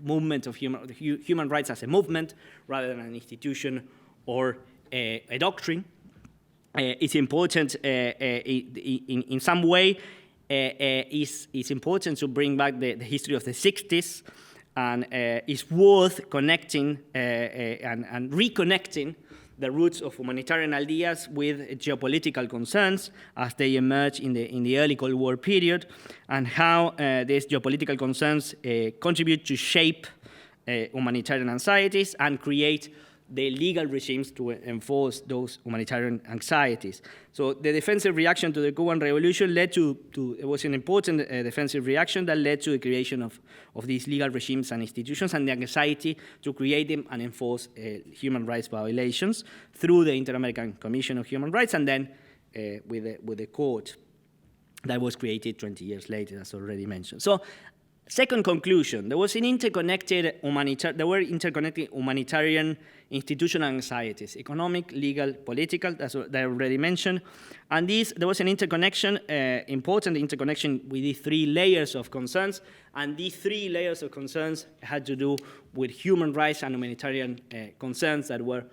movement of human rights as a movement rather than an institution or a doctrine. It's important in some way. It's important to bring back the history of the 60s. And it's worth connecting and reconnecting the roots of humanitarian ideas with geopolitical concerns as they emerge in the early Cold War period, and how these geopolitical concerns contribute to shape humanitarian anxieties and create the legal regimes to enforce those humanitarian anxieties. So the defensive reaction to the Cuban Revolution led to it was an important defensive reaction that led to the creation of these legal regimes and institutions, and the anxiety to create them and enforce human rights violations through the Inter-American Commission of Human Rights, and then with the court that was created 20 years later, as already mentioned. So, second conclusion, there were interconnected humanitarian institutional anxieties, economic, legal, political, that's what I already mentioned. And there was an interconnection, important interconnection with these three layers of concerns. And these three layers of concerns had to do with human rights and humanitarian concerns that were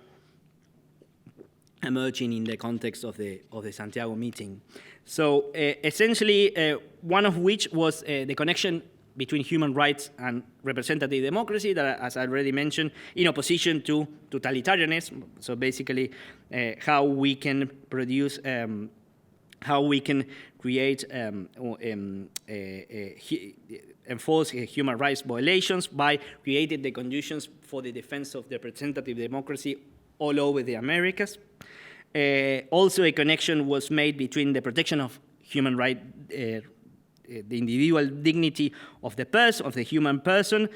emerging in the context of the Santiago meeting. So essentially, one of which was the connection between human rights and representative democracy, that, as I already mentioned, in opposition to totalitarianism. So basically, how we can produce, how we can create, enforce human rights violations by creating the conditions for the defense of the representative democracy all over the Americas. Also, a connection was made between the protection of human rights, the individual dignity of the person, of the human person,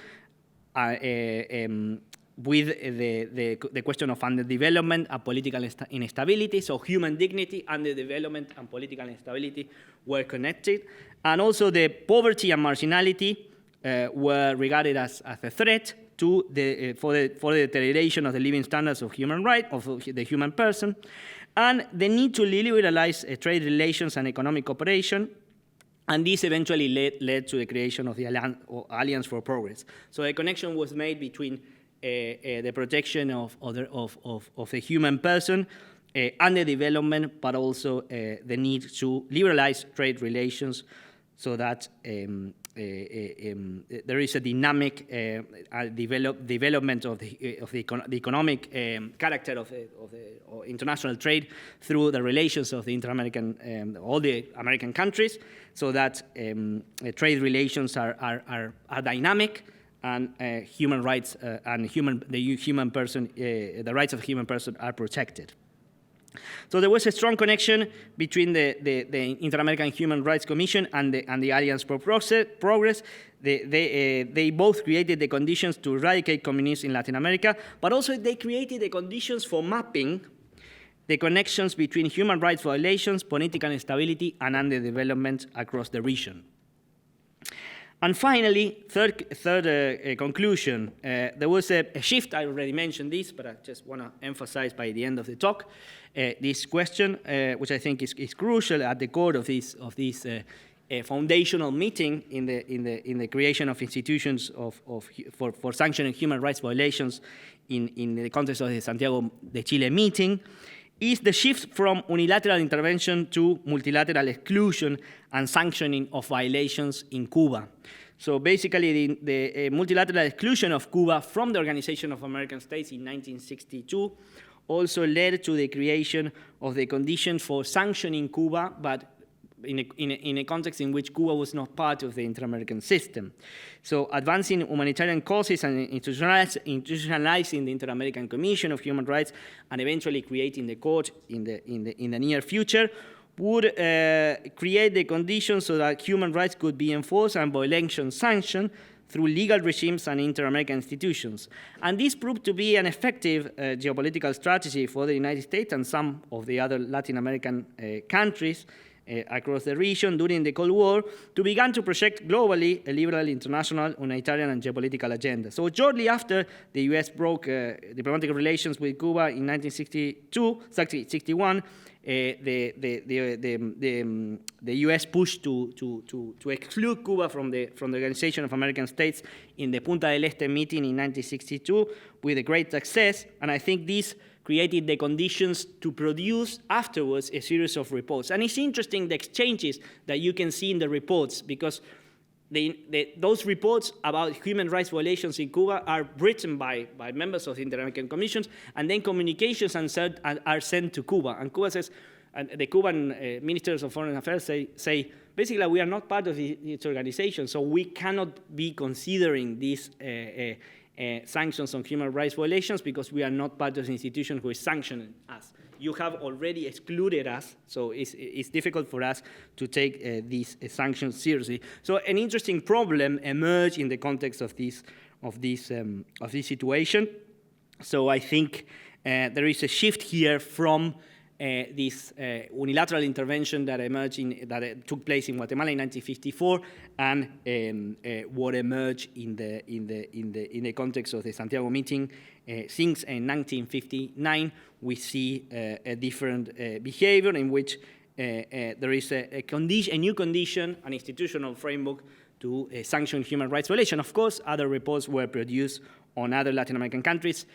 with the question of underdevelopment and political instability. So human dignity, underdevelopment, and political instability were connected. And also the poverty and marginality were regarded as a threat to for the deterioration of the living standards of human rights, of the human person, and the need to liberalize trade relations and economic cooperation. And this eventually led to the creation of the Alliance for Progress. So a connection was made between the protection of the human person and the development, but also the need to liberalize trade relations so that there is a dynamic development of the economic character of international trade through the relations of the inter-American, all the American countries, so that trade relations are dynamic, and human rights and the rights of the human person are protected. So there was a strong connection between the Inter-American Human Rights Commission and the Alliance for Progress. They both created the conditions to eradicate communism in Latin America, but also they created the conditions for mapping the connections between human rights violations, political instability, and underdevelopment across the region. And finally, third conclusion, there was a shift. I already mentioned this, but I just want to emphasize by the end of the talk this question, which I think is crucial at the core of this foundational meeting in the creation of institutions for sanctioning human rights violations in the context of the Santiago de Chile meeting, is the shift from unilateral intervention to multilateral exclusion and sanctioning of violations in Cuba. So basically, the multilateral exclusion of Cuba from the Organization of American States in 1962 also led to the creation of the conditions for sanctioning Cuba, but in a context in which Cuba was not part of the inter-American system. So advancing humanitarian causes and institutionalizing the Inter-American Commission of Human Rights and eventually creating the court in the near future would create the conditions so that human rights could be enforced and violations sanctioned through legal regimes and inter-American institutions. And this proved to be an effective geopolitical strategy for the United States and some of the other Latin American countries across the region during the Cold War to begin to project globally a liberal international humanitarian and geopolitical agenda. So shortly after the U.S. broke diplomatic relations with Cuba in 1961, the U.S. pushed to exclude Cuba from the Organization of American States in the Punta del Este meeting in 1962 with a great success, and I think this created the conditions to produce afterwards a series of reports. And it's interesting the exchanges that you can see in the reports, because those reports about human rights violations in Cuba are written by members of the Inter-American Commissions, and then communications are sent to Cuba. And Cuba says, and the Cuban ministers of foreign affairs say, basically, we are not part of this organization, so we cannot be considering these sanctions on human rights violations because we are not part of the institution who is sanctioning us. You have already excluded us, so it's difficult for us to take these sanctions seriously. So an interesting problem emerged in the context of this situation. So I think there is a shift here from this unilateral intervention that emerged that took place in Guatemala in 1954, and what emerged in the context of the Santiago meeting since 1959. We see a different behavior in which there is a new condition, an institutional framework to sanction human rights violation. Of course, other reports were produced on other Latin American countries,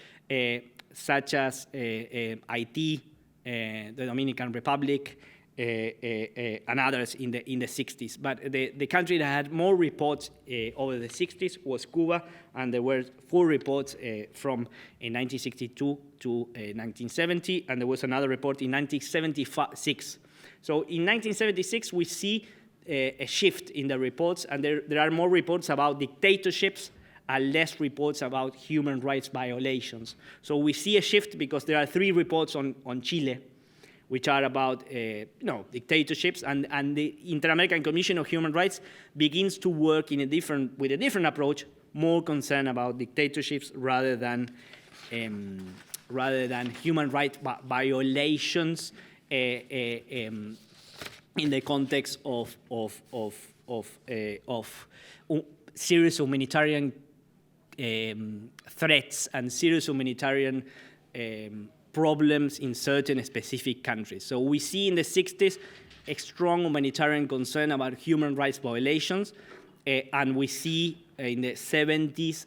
such as Haiti, the Dominican Republic, and others in the 60s. But the country that had more reports over the 60s was Cuba, and there were 4 reports from 1962 to 1970, and there was another report in 1976. So in 1976, we see a shift in the reports, and there are more reports about dictatorships and less reports about human rights violations. So we see a shift because there are 3 reports on Chile, which are about dictatorships, and the Inter-American Commission of Human Rights begins to work with a different approach, more concerned about dictatorships rather than human rights violations in the context of serious humanitarian threats and serious humanitarian problems in certain specific countries. So we see in the 60s a strong humanitarian concern about human rights violations, and we see in the 70s,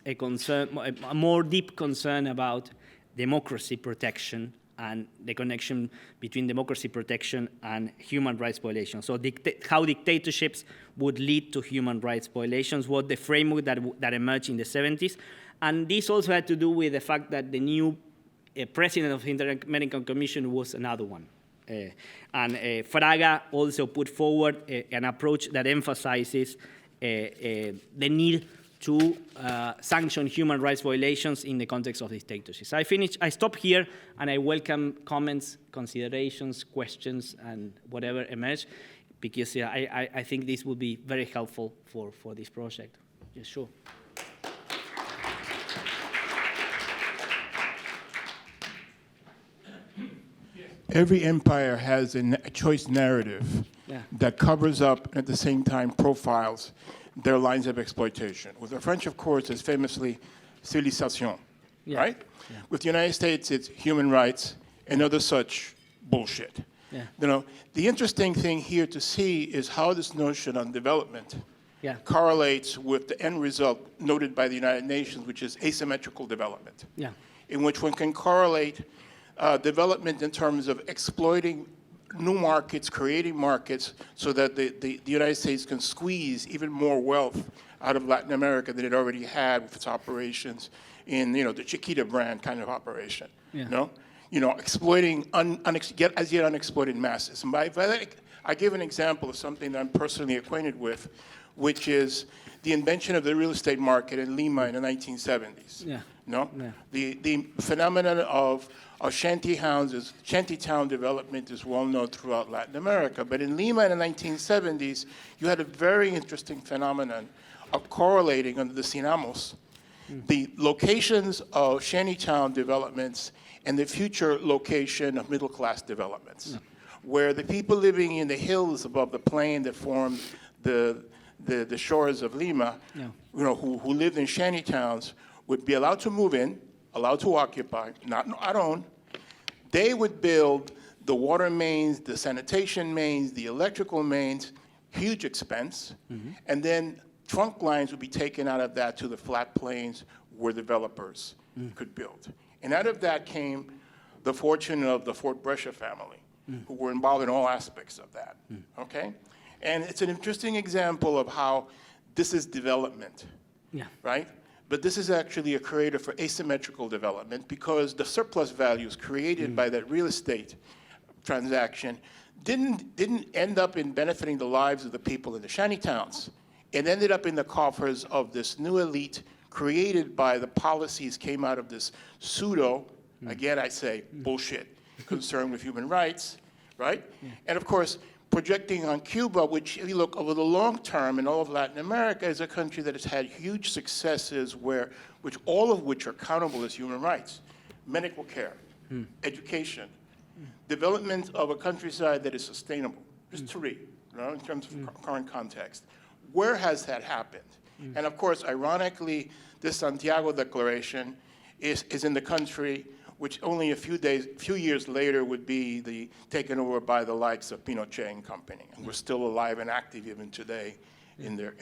a more deep concern about democracy protection and the connection between democracy protection and human rights violations. So how dictatorships would lead to human rights violations was the framework that emerged in the 70s. And this also had to do with the fact that the new president of the Inter-American Commission was another one. And Fraga also put forward an approach that emphasizes the need to sanction human rights violations in the context of dictatorships. I stop here, and I welcome comments, considerations, questions, and whatever emerge, because I think this will be very helpful for this project. Yes, sure. Every empire has a choice narrative that covers up and at the same time profiles their lines of exploitation. With the French, of course, it's famously civilisation, right? Yeah. With the United States, it's human rights and other such bullshit. Yeah. You know, the interesting thing here to see is how this notion on development correlates with the end result noted by the United Nations, which is asymmetrical development, in which one can correlate development in terms of exploiting new markets, creating markets so that the United States can squeeze even more wealth out of Latin America than it already had with its operations in, the Chiquita brand kind of operation, exploiting as yet unexploited masses. And by that, I give an example of something that I'm personally acquainted with, which is the invention of the real estate market in Lima in the 1970s. The phenomenon of shantytown development is well known throughout Latin America. But in Lima in the 1970s, you had a very interesting phenomenon of correlating under the Cinamos the locations of shantytown developments and the future location of middle-class developments, where the people living in the hills above the plain that formed the shores of Lima, who lived in shantytowns, would be allowed to move in, allowed to occupy, not own. They would build the water mains, the sanitation mains, the electrical mains, huge expense, and then trunk lines would be taken out of that to the flat plains where developers could build. And out of that came the fortune of the Fort Brescia family, who were involved in all aspects of that, okay? And it's an interesting example of how this is development, right? But this is actually a creator for asymmetrical development because the surplus values created by that real estate transaction didn't end up in benefiting the lives of the people in the shantytowns. It ended up in the coffers of this new elite created by the policies came out of this pseudo, again I say, bullshit, concern with human rights, right? And of course, projecting on Cuba, which if you look over the long term in all of Latin America, is a country that has had huge successes all of which are countable as human rights. Medical care, education, development of a countryside that is sustainable, just three, in terms of current context. Where has that happened? And of course, ironically, this Santiago Declaration is in the country which only a few years later would be taken over by the likes of Pinochet and company. And we're still alive and active even today in their.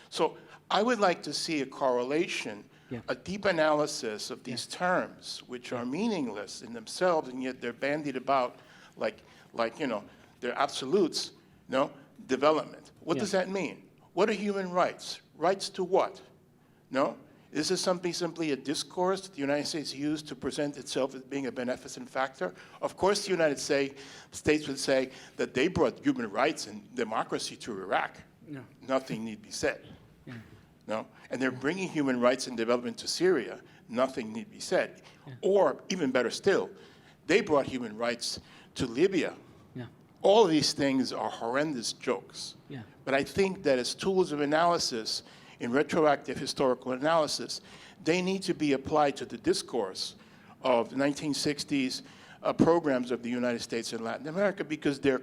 So I would like to see a correlation, a deep analysis of these terms, which are meaningless in themselves, and yet they're bandied about like they're absolutes, development. What does that mean? What are human rights? Rights to what? Is this simply a discourse that the United States used to present itself as being a beneficent factor? Of course, the United States would say that they brought human rights and democracy to Iraq. No. Nothing need be said. No? And they're bringing human rights and development to Syria. Nothing need be said. Or, even better still, they brought human rights to Libya. All of these things are horrendous jokes. But I think that as tools of analysis, in retroactive historical analysis, they need to be applied to the discourse of the 1960s programs of the United States and Latin America because they're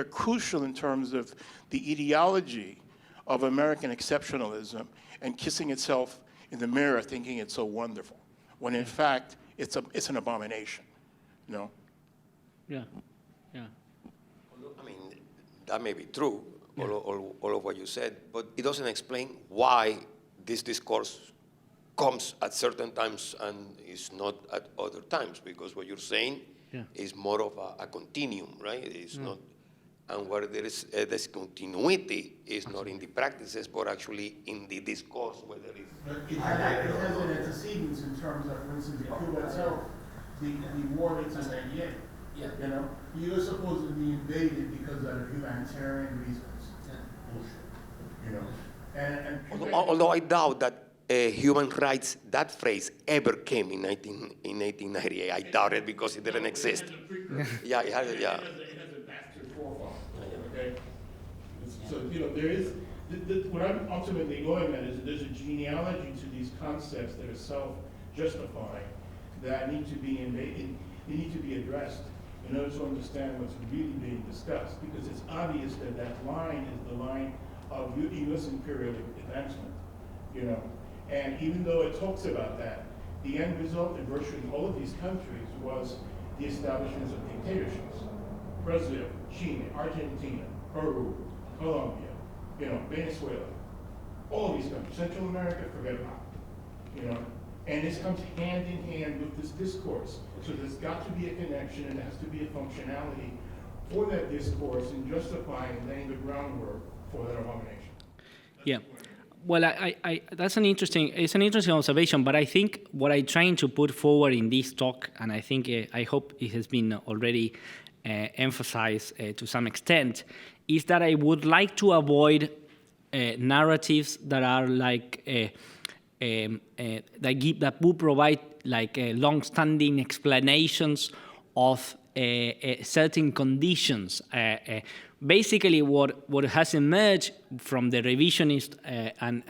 crucial in terms of the ideology of American exceptionalism and kissing itself in the mirror thinking it's so wonderful, when in fact it's an abomination, I mean, that may be true, all of what you said, but it doesn't explain why this discourse comes at certain times and is not at other times, because what you're saying is more of a continuum, right? It's not, and where there is this continuity is not in the practices, but actually in the discourse, whether it's... But it has an antecedents in terms of, for instance, in Cuba itself, the war ends in 98. Yeah. You know, you were supposed to be invaded because of humanitarian reasons. Yeah. Bullshit. You know, and Although I doubt that human rights, that phrase, ever came in 1898. I doubt it because it didn't exist. Yeah, it has, yeah. It has a bastard forefather. Okay. So you know, there is what I'm ultimately going at is there's a genealogy to these concepts that are self-justifying that need to be invaded. They need to be addressed in order to understand what's really being discussed, because it's obvious that that line is the line of U.S. imperial advancement, you know. And even though it talks about that, the end result in virtually all of these countries was the establishment of dictatorships. Brazil, Chile, Argentina, Peru, Colombia, you know, Venezuela, all of these countries, Central America, forget about it, you know. And this comes hand in hand with this discourse. So there's got to be a connection, and there has to be a functionality for that discourse in justifying and laying the groundwork for that abomination. Yeah. Well, it's an interesting observation, but I think what I'm trying to put forward in this talk, and I think I hope it has been already emphasized to some extent, is that I would like to avoid narratives that are like that would provide like long-standing explanations of certain conditions. Basically, what has emerged from the revisionist and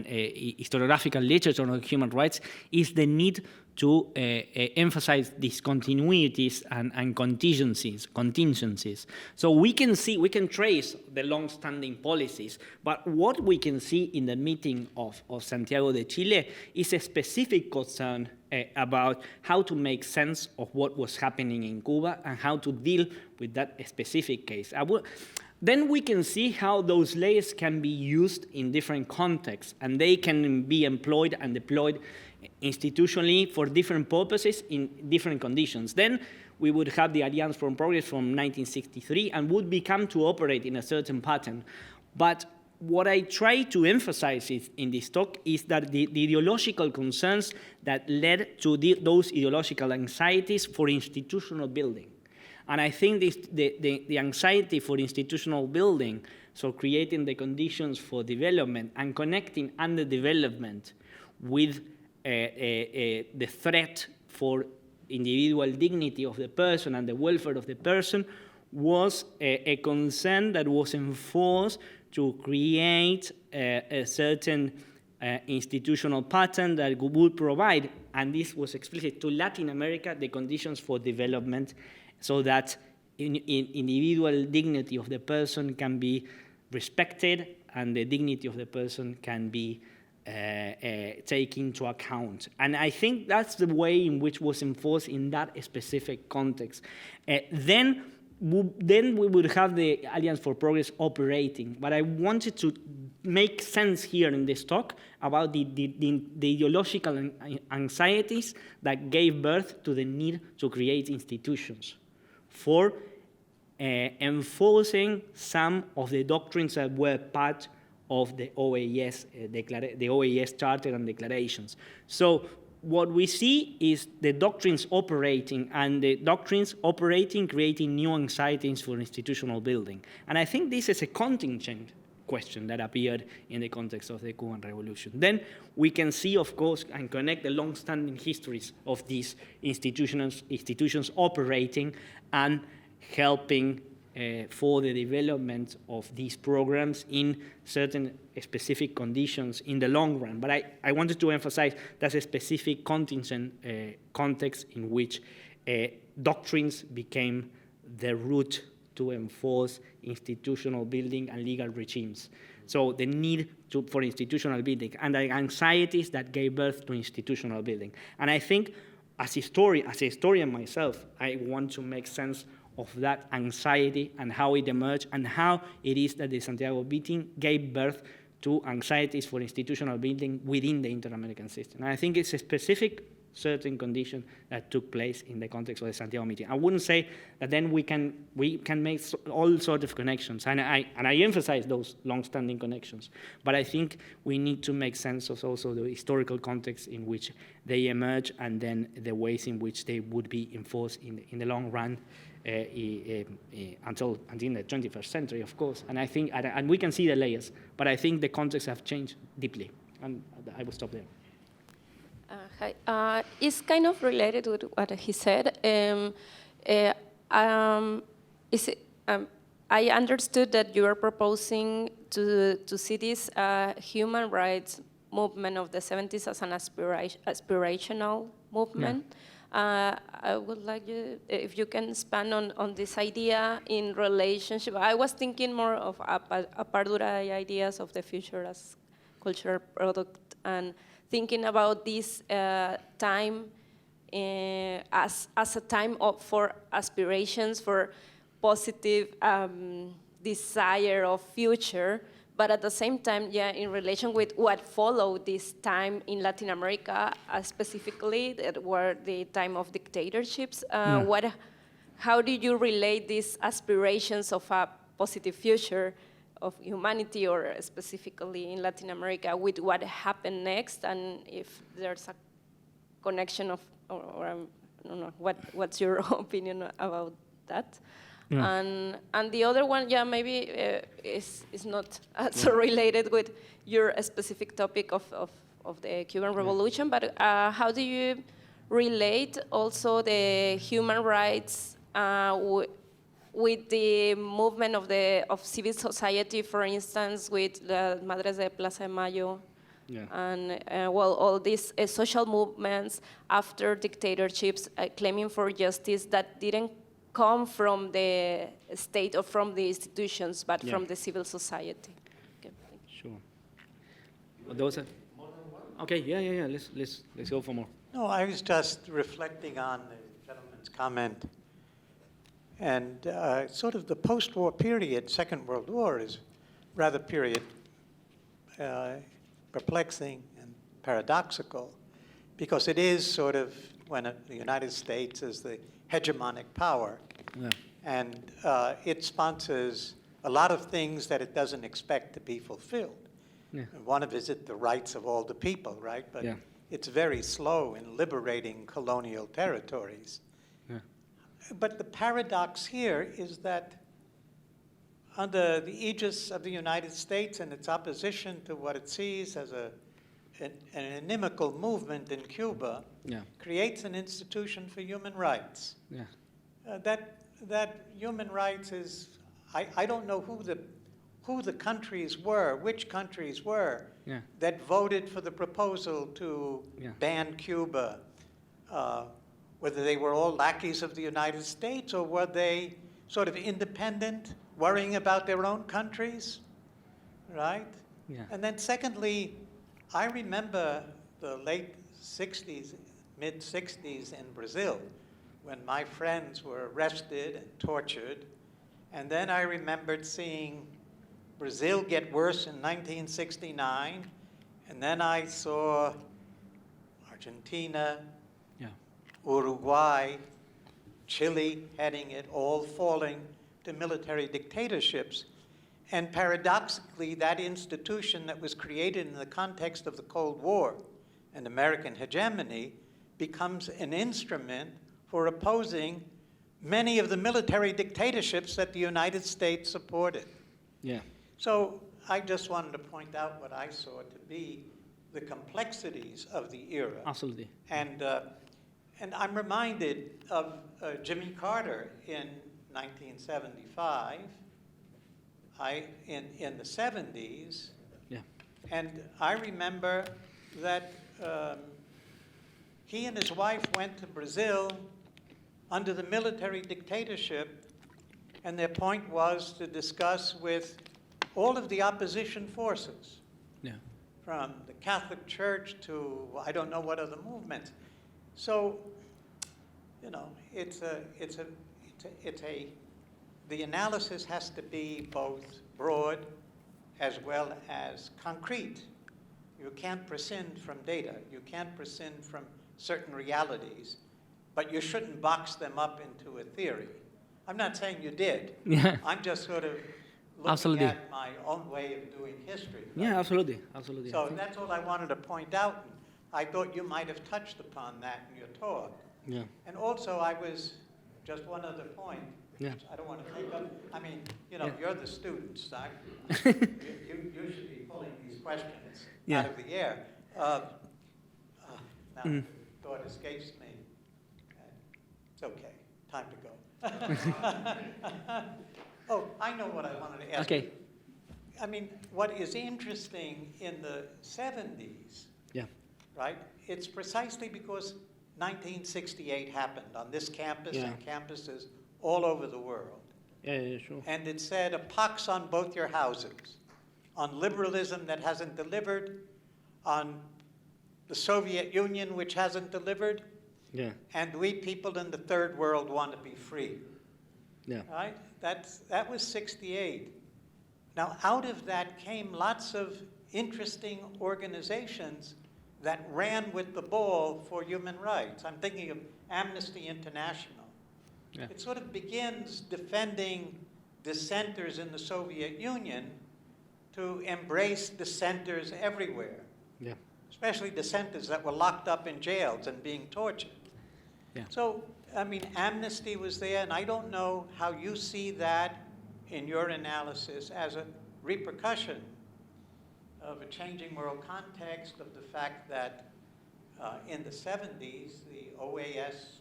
historiographical literature on human rights is the need to emphasize these continuities and contingencies. So we can trace the long-standing policies, but what we can see in the meeting of Santiago de Chile is a specific concern about how to make sense of what was happening in Cuba and how to deal with that specific case. Then we can see how those layers can be used in different contexts, and they can be employed and deployed institutionally for different purposes in different conditions. Then we would have the Alliance for Progress from 1963 and would become to operate in a certain pattern. But what I try to emphasize in this talk is that the ideological concerns that led to those ideological anxieties for institutional building. And I think the anxiety for institutional building, so creating the conditions for development and connecting underdevelopment with the threat for individual dignity of the person and the welfare of the person, was a concern that was enforced to create a certain institutional pattern that would provide, and this was explicit, to Latin America the conditions for development so that individual dignity of the person can be respected and the dignity of the person can be taken into account. And I think that's the way in which was enforced in that specific context. Then we would have the Alliance for Progress operating. But I wanted to make sense here in this talk about the ideological anxieties that gave birth to the need to create institutions for enforcing some of the doctrines that were part of the OAS, the OAS Charter and declarations. So what we see is the doctrines operating, and the doctrines operating creating new anxieties for institutional building. And I think this is a contingent question that appeared in the context of the Cuban Revolution. Then we can see, of course, and connect the long-standing histories of these institutions operating and helping for the development of these programs in certain specific conditions in the long run. But I wanted to emphasize that's a specific contingent context in which doctrines became the route to enforce institutional building and legal regimes. So the need for institutional building and the anxieties that gave birth to institutional building. And I think as a historian myself, I want to make sense of that anxiety and how it emerged and how it is that the Santiago meeting gave birth to anxieties for institutional building within the inter-American system. And I think it's a specific certain condition that took place in the context of the Santiago meeting. I wouldn't say that then we can make all sorts of connections, and I emphasize those long-standing connections, but I think we need to make sense of also the historical context in which they emerge, and then the ways in which they would be enforced in the long run until the 21st century, of course. And I think, and we can see the layers, but I think the contexts have changed deeply, and I will stop there. Hi. It's kind of related with what he said. I understood that you are proposing to see this human rights movement of the 70s as an aspirational movement. Yeah. I would like you, if you can expand on this idea in relationship. I was thinking more of Pardura ideas of the future as cultural product, and thinking about this time as a time for aspirations, for positive desire of future, but at the same time, yeah, in relation with what followed this time in Latin America, specifically, that were the time of dictatorships. How do you relate these aspirations of a positive future of humanity, or specifically in Latin America, with what happened next, and if there's a connection of, or I don't know, what's your opinion about that? Yeah. And the other one, yeah, maybe is not so related with your specific topic of the Cuban Revolution, but how do you relate also the human rights with the movement of civil society, for instance, with the Madres de Plaza de Mayo, and all these social movements after dictatorships claiming for justice that didn't come from the state or from the institutions, but from the civil society? Okay, sure. Well, those are more than one? Okay, yeah. Let's go for more. No, I was just reflecting on the gentleman's comment. And sort of the post-war period, Second World War, is rather period perplexing and paradoxical, because it is sort of when the United States is the hegemonic power, and it sponsors a lot of things that it doesn't expect to be fulfilled. Yeah. One of it, the rights of all the people, right? But it's very slow in liberating colonial territories. But the paradox here is that under the aegis of the United States and its opposition to what it sees as an inimical movement in Cuba, creates an institution for human rights. That human rights is, I don't know who the countries were, which countries were, that voted for the proposal to ban Cuba, whether they were all lackeys of the United States, or were they sort of independent, worrying about their own countries, right? And then secondly, I remember the late 60s, mid-60s in Brazil, when my friends were arrested and tortured. And then I remembered seeing Brazil get worse in 1969, and then I saw Argentina, Uruguay, Chile heading it, all falling to military dictatorships. And paradoxically, that institution that was created in the context of the Cold War and American hegemony becomes an instrument for opposing many of the military dictatorships that the United States supported. So I just wanted to point out what I saw to be the complexities of the era. Absolutely. And I'm reminded of Jimmy Carter in 1975, in the 70s. And I remember that he and his wife went to Brazil under the military dictatorship, and their point was to discuss with all of the opposition forces, from the Catholic Church to I don't know what other movements. So, you know, the analysis has to be both broad as well as concrete. You can't prescind from data. You can't prescind from certain realities, but you shouldn't box them up into a theory. I'm not saying you did. Yeah. I'm just sort of looking Absolutely. at my own way of doing history. Yeah, absolutely, absolutely. So that's all I wanted to point out. I thought you might have touched upon that in your talk. Yeah. And also, I was, just one other point. Yeah. I don't want to take up, I mean, you know, Yeah. you're the students. You should be pulling these questions Yeah. out of the air. Now, the thought escapes me. It's okay. Time to go. Oh, I know what I wanted to ask. Okay. You. I mean, what is interesting in the 70s, Yeah. right? It's precisely because 1968 happened on this campus Yeah. and campuses all over the world. Yeah, sure. And it said, a pox on both your houses, on liberalism that hasn't delivered, on the Soviet Union which hasn't delivered, Yeah. and we people in the third world want to be free. Yeah. Right? That was 68. Now, out of that came lots of interesting organizations that ran with the ball for human rights. I'm thinking of Amnesty International. Yeah. It sort of begins defending dissenters in the Soviet Union to embrace dissenters everywhere, Yeah. especially dissenters that were locked up in jails and being tortured. Yeah. So, I mean, Amnesty was there, and I don't know how you see that in your analysis as a repercussion of a changing world context, of the fact that in the 70s, the OAS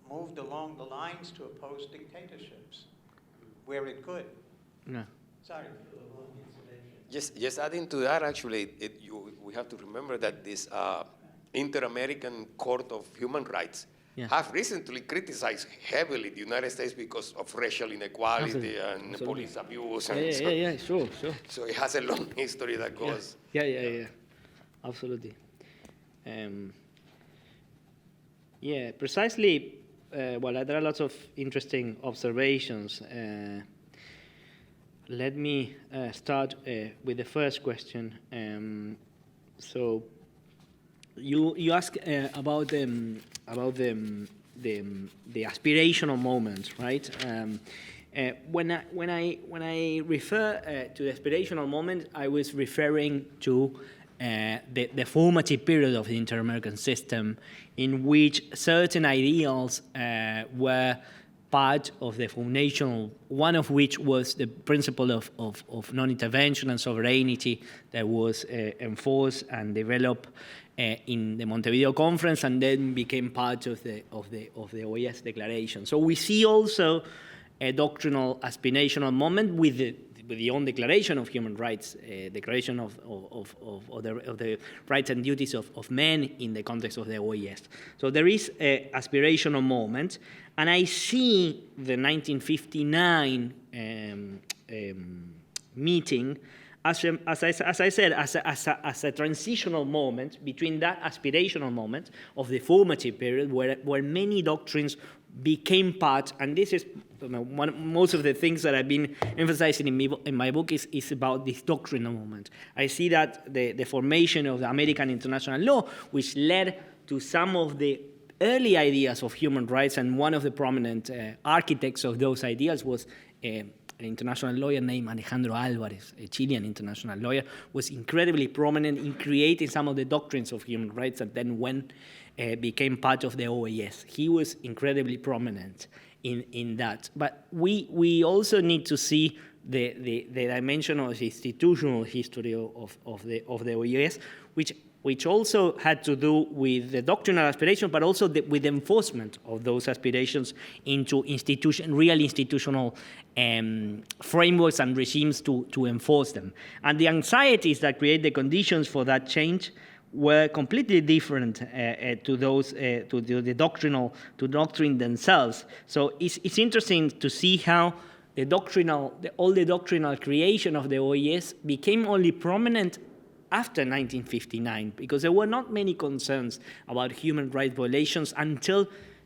moved along the lines to oppose dictatorships where it could. Yeah. Sorry for the long installation. Just adding to that, actually, we have to remember that this Inter-American Court of Human Rights Yeah. have recently criticized heavily the United States because of racial inequality Absolutely. and Absolutely. police abuse. Yeah, And so, yeah, sure. so it has a long history that goes. Yeah. Absolutely. Yeah, precisely. Well, there are lots of interesting observations. Let me start with the first question. So, you ask about the aspirational moment, right? When I refer to the aspirational moment, I was referring to the formative period of the inter-American system, in which certain ideals were part of the foundational, one of which was the principle of non-intervention and sovereignty that was enforced and developed in the Montevideo Conference, and then became part of the OAS declaration. So we see also a doctrinal aspirational moment with the own Declaration of Human Rights, Declaration of the rights and duties of men in the context of the OAS. So there is an aspirational moment, and I see the 1959 meeting as I said, as a transitional moment between that aspirational moment of the formative period, where many doctrines became part, and this is most of the things that I've been emphasizing in my book is about this doctrinal moment. I see that the formation of the American international law, which led to some of the early ideas of human rights, and one of the prominent architects of those ideas was an international lawyer named Alejandro Álvarez, a Chilean international lawyer, was incredibly prominent in creating some of the doctrines of human rights that then became part of the OAS. He was incredibly prominent in that. But we also need to see the dimension of the institutional history of the OAS, which also had to do with the doctrinal aspiration, but also with the enforcement of those aspirations into real institutional frameworks and regimes to enforce them. And the anxieties that create the conditions for that change were completely different to the doctrine themselves. So it's interesting to see how all the doctrinal creation of the OAS became only prominent after 1959, because there were not many concerns about human rights violations until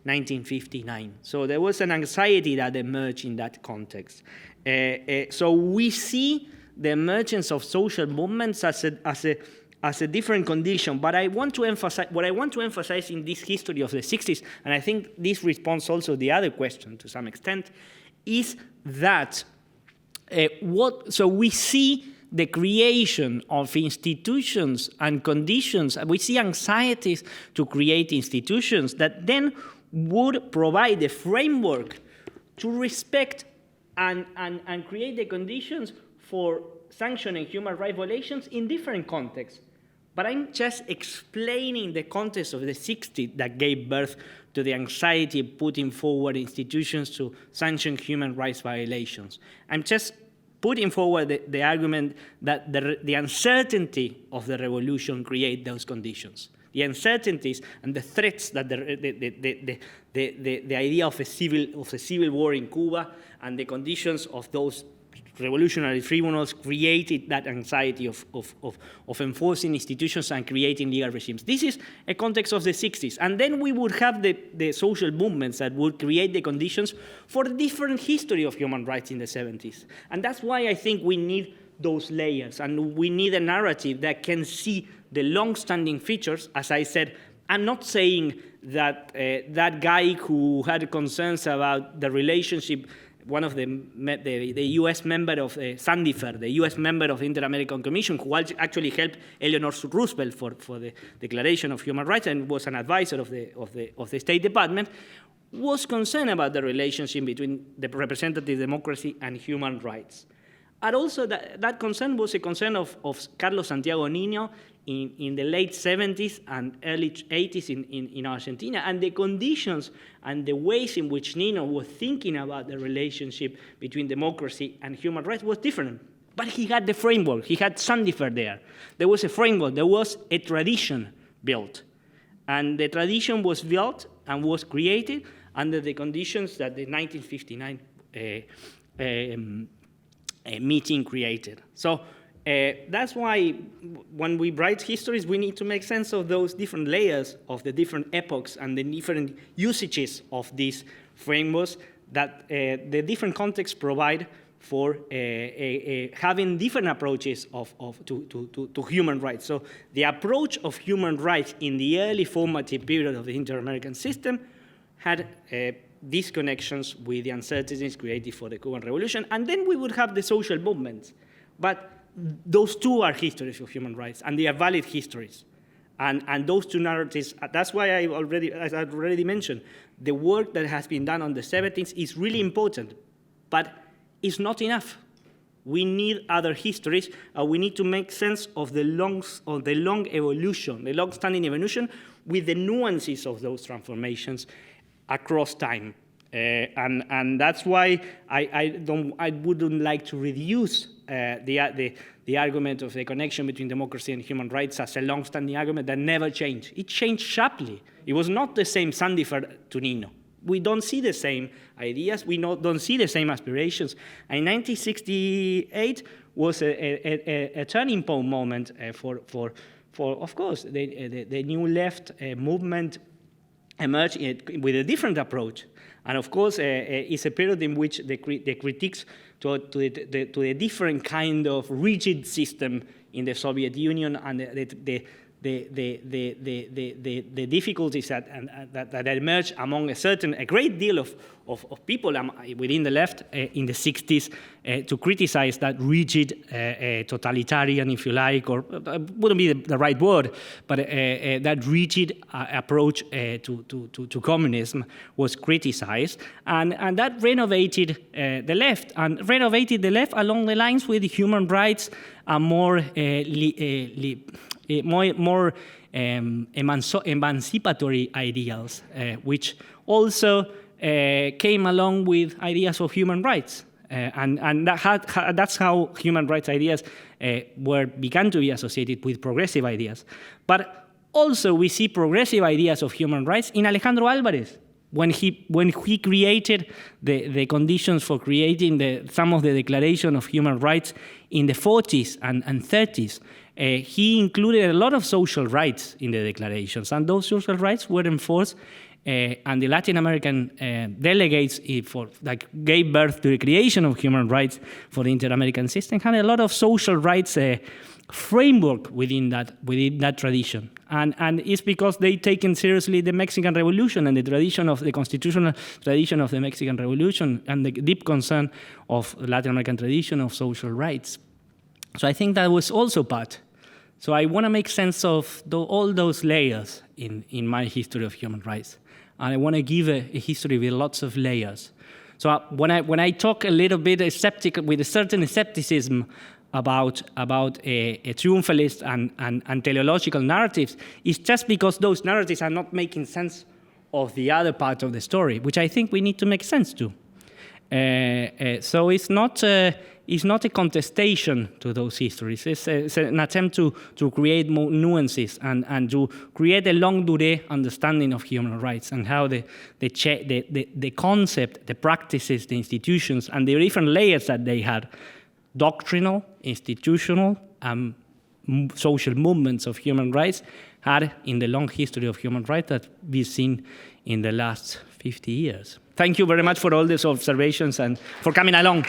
1959. So there was an anxiety that emerged in that context. So we see the emergence of social movements as a different condition. But I want to emphasize, what I want to emphasize in this history of the 60s, and I think this responds also the other question to some extent, is that so we see the creation of institutions and conditions, we see anxieties to create institutions that then would provide a framework to respect and create the conditions for sanctioning human rights violations in different contexts. But I'm just explaining the context of the 60s that gave birth to the anxiety of putting forward institutions to sanction human rights violations. I'm just putting forward the argument that the uncertainty of the revolution create those conditions. The uncertainties and the threats that the idea of a civil war in Cuba and the conditions of those revolutionary tribunals created that anxiety of enforcing institutions and creating legal regimes. This is a context of the 60s. And then we would have the social movements that would create the conditions for a different history of human rights in the 70s. And that's why I think we need those layers, and we need a narrative that can see the long-standing features. As I said, I'm not saying that that guy who had concerns about the relationship, one of the U.S. member of Sandifer, the U.S. member of the Inter-American Commission, who actually helped Eleanor Roosevelt for the Declaration of Human Rights and was an advisor of the State Department, was concerned about the relationship between the representative democracy and human rights. And also that concern was a concern of Carlos Santiago Niño in the late 70s and early 80s in Argentina, and the conditions and the ways in which Niño was thinking about the relationship between democracy and human rights was different. But he had the framework. He had Sandifer there. There was a framework. There was a tradition built. And the tradition was built and was created under the conditions that the 1959 meeting created. So that's why when we write histories, we need to make sense of those different layers of the different epochs and the different usages of these frameworks that the different contexts provide for having different approaches to human rights. So the approach of human rights in the early formative period of the Inter-American system had these connections with the uncertainties created for the Cuban Revolution, and then we would have the social movements. But those two are histories of human rights, and they are valid histories. And those two narratives, that's why as I've already mentioned, the work that has been done on the 70s is really important, but it's not enough. We need other histories, we need to make sense of the long evolution, the long-standing evolution with the nuances of those transformations across time. And that's why I wouldn't like to reduce the argument of the connection between democracy and human rights as a long-standing argument that never changed. It changed sharply. It was not the same Sandifer to Niño. We don't see the same ideas. We don't see the same aspirations. And 1968 was a turning point moment for of course, the new left movement emerged with a different approach. And of course, it's a period in which the critiques to a different kind of rigid system in the Soviet Union and the difficulties that emerged among a great deal of people within the left in the 60s to criticize that rigid totalitarian, if you like, or wouldn't be the right word, but that rigid approach to communism was criticized, and that renovated the left, along the lines with human rights and more emancipatory ideals, which also came along with ideas of human rights. And that's how human rights ideas began to be associated with progressive ideas. But also we see progressive ideas of human rights in Alejandro Álvarez, when he created the conditions for creating some of the Declaration of Human Rights in the 40s and 30s. He included a lot of social rights in the declarations, and those social rights were enforced and the Latin American delegates gave birth to the creation of human rights for the Inter-American system, had a lot of social rights framework within that tradition. And it's because they taken seriously the Mexican Revolution and the constitutional tradition of the Mexican Revolution and the deep concern of the Latin American tradition of social rights. So I think that was also part. So I want to make sense of all those layers in my history of human rights. And I want to give a history with lots of layers. So when I talk a little bit with a certain skepticism about a triumphalist and teleological narratives, it's just because those narratives are not making sense of the other part of the story, which I think we need to make sense to. So it's not a contestation to those histories. It's an attempt to create more nuances and to create a longue durée understanding of human rights and how the concept, the practices, the institutions, and the different layers that they had, doctrinal, institutional, and social movements of human rights, had in the long history of human rights that we've seen in the last 50 years. Thank you very much for all these observations and for coming along.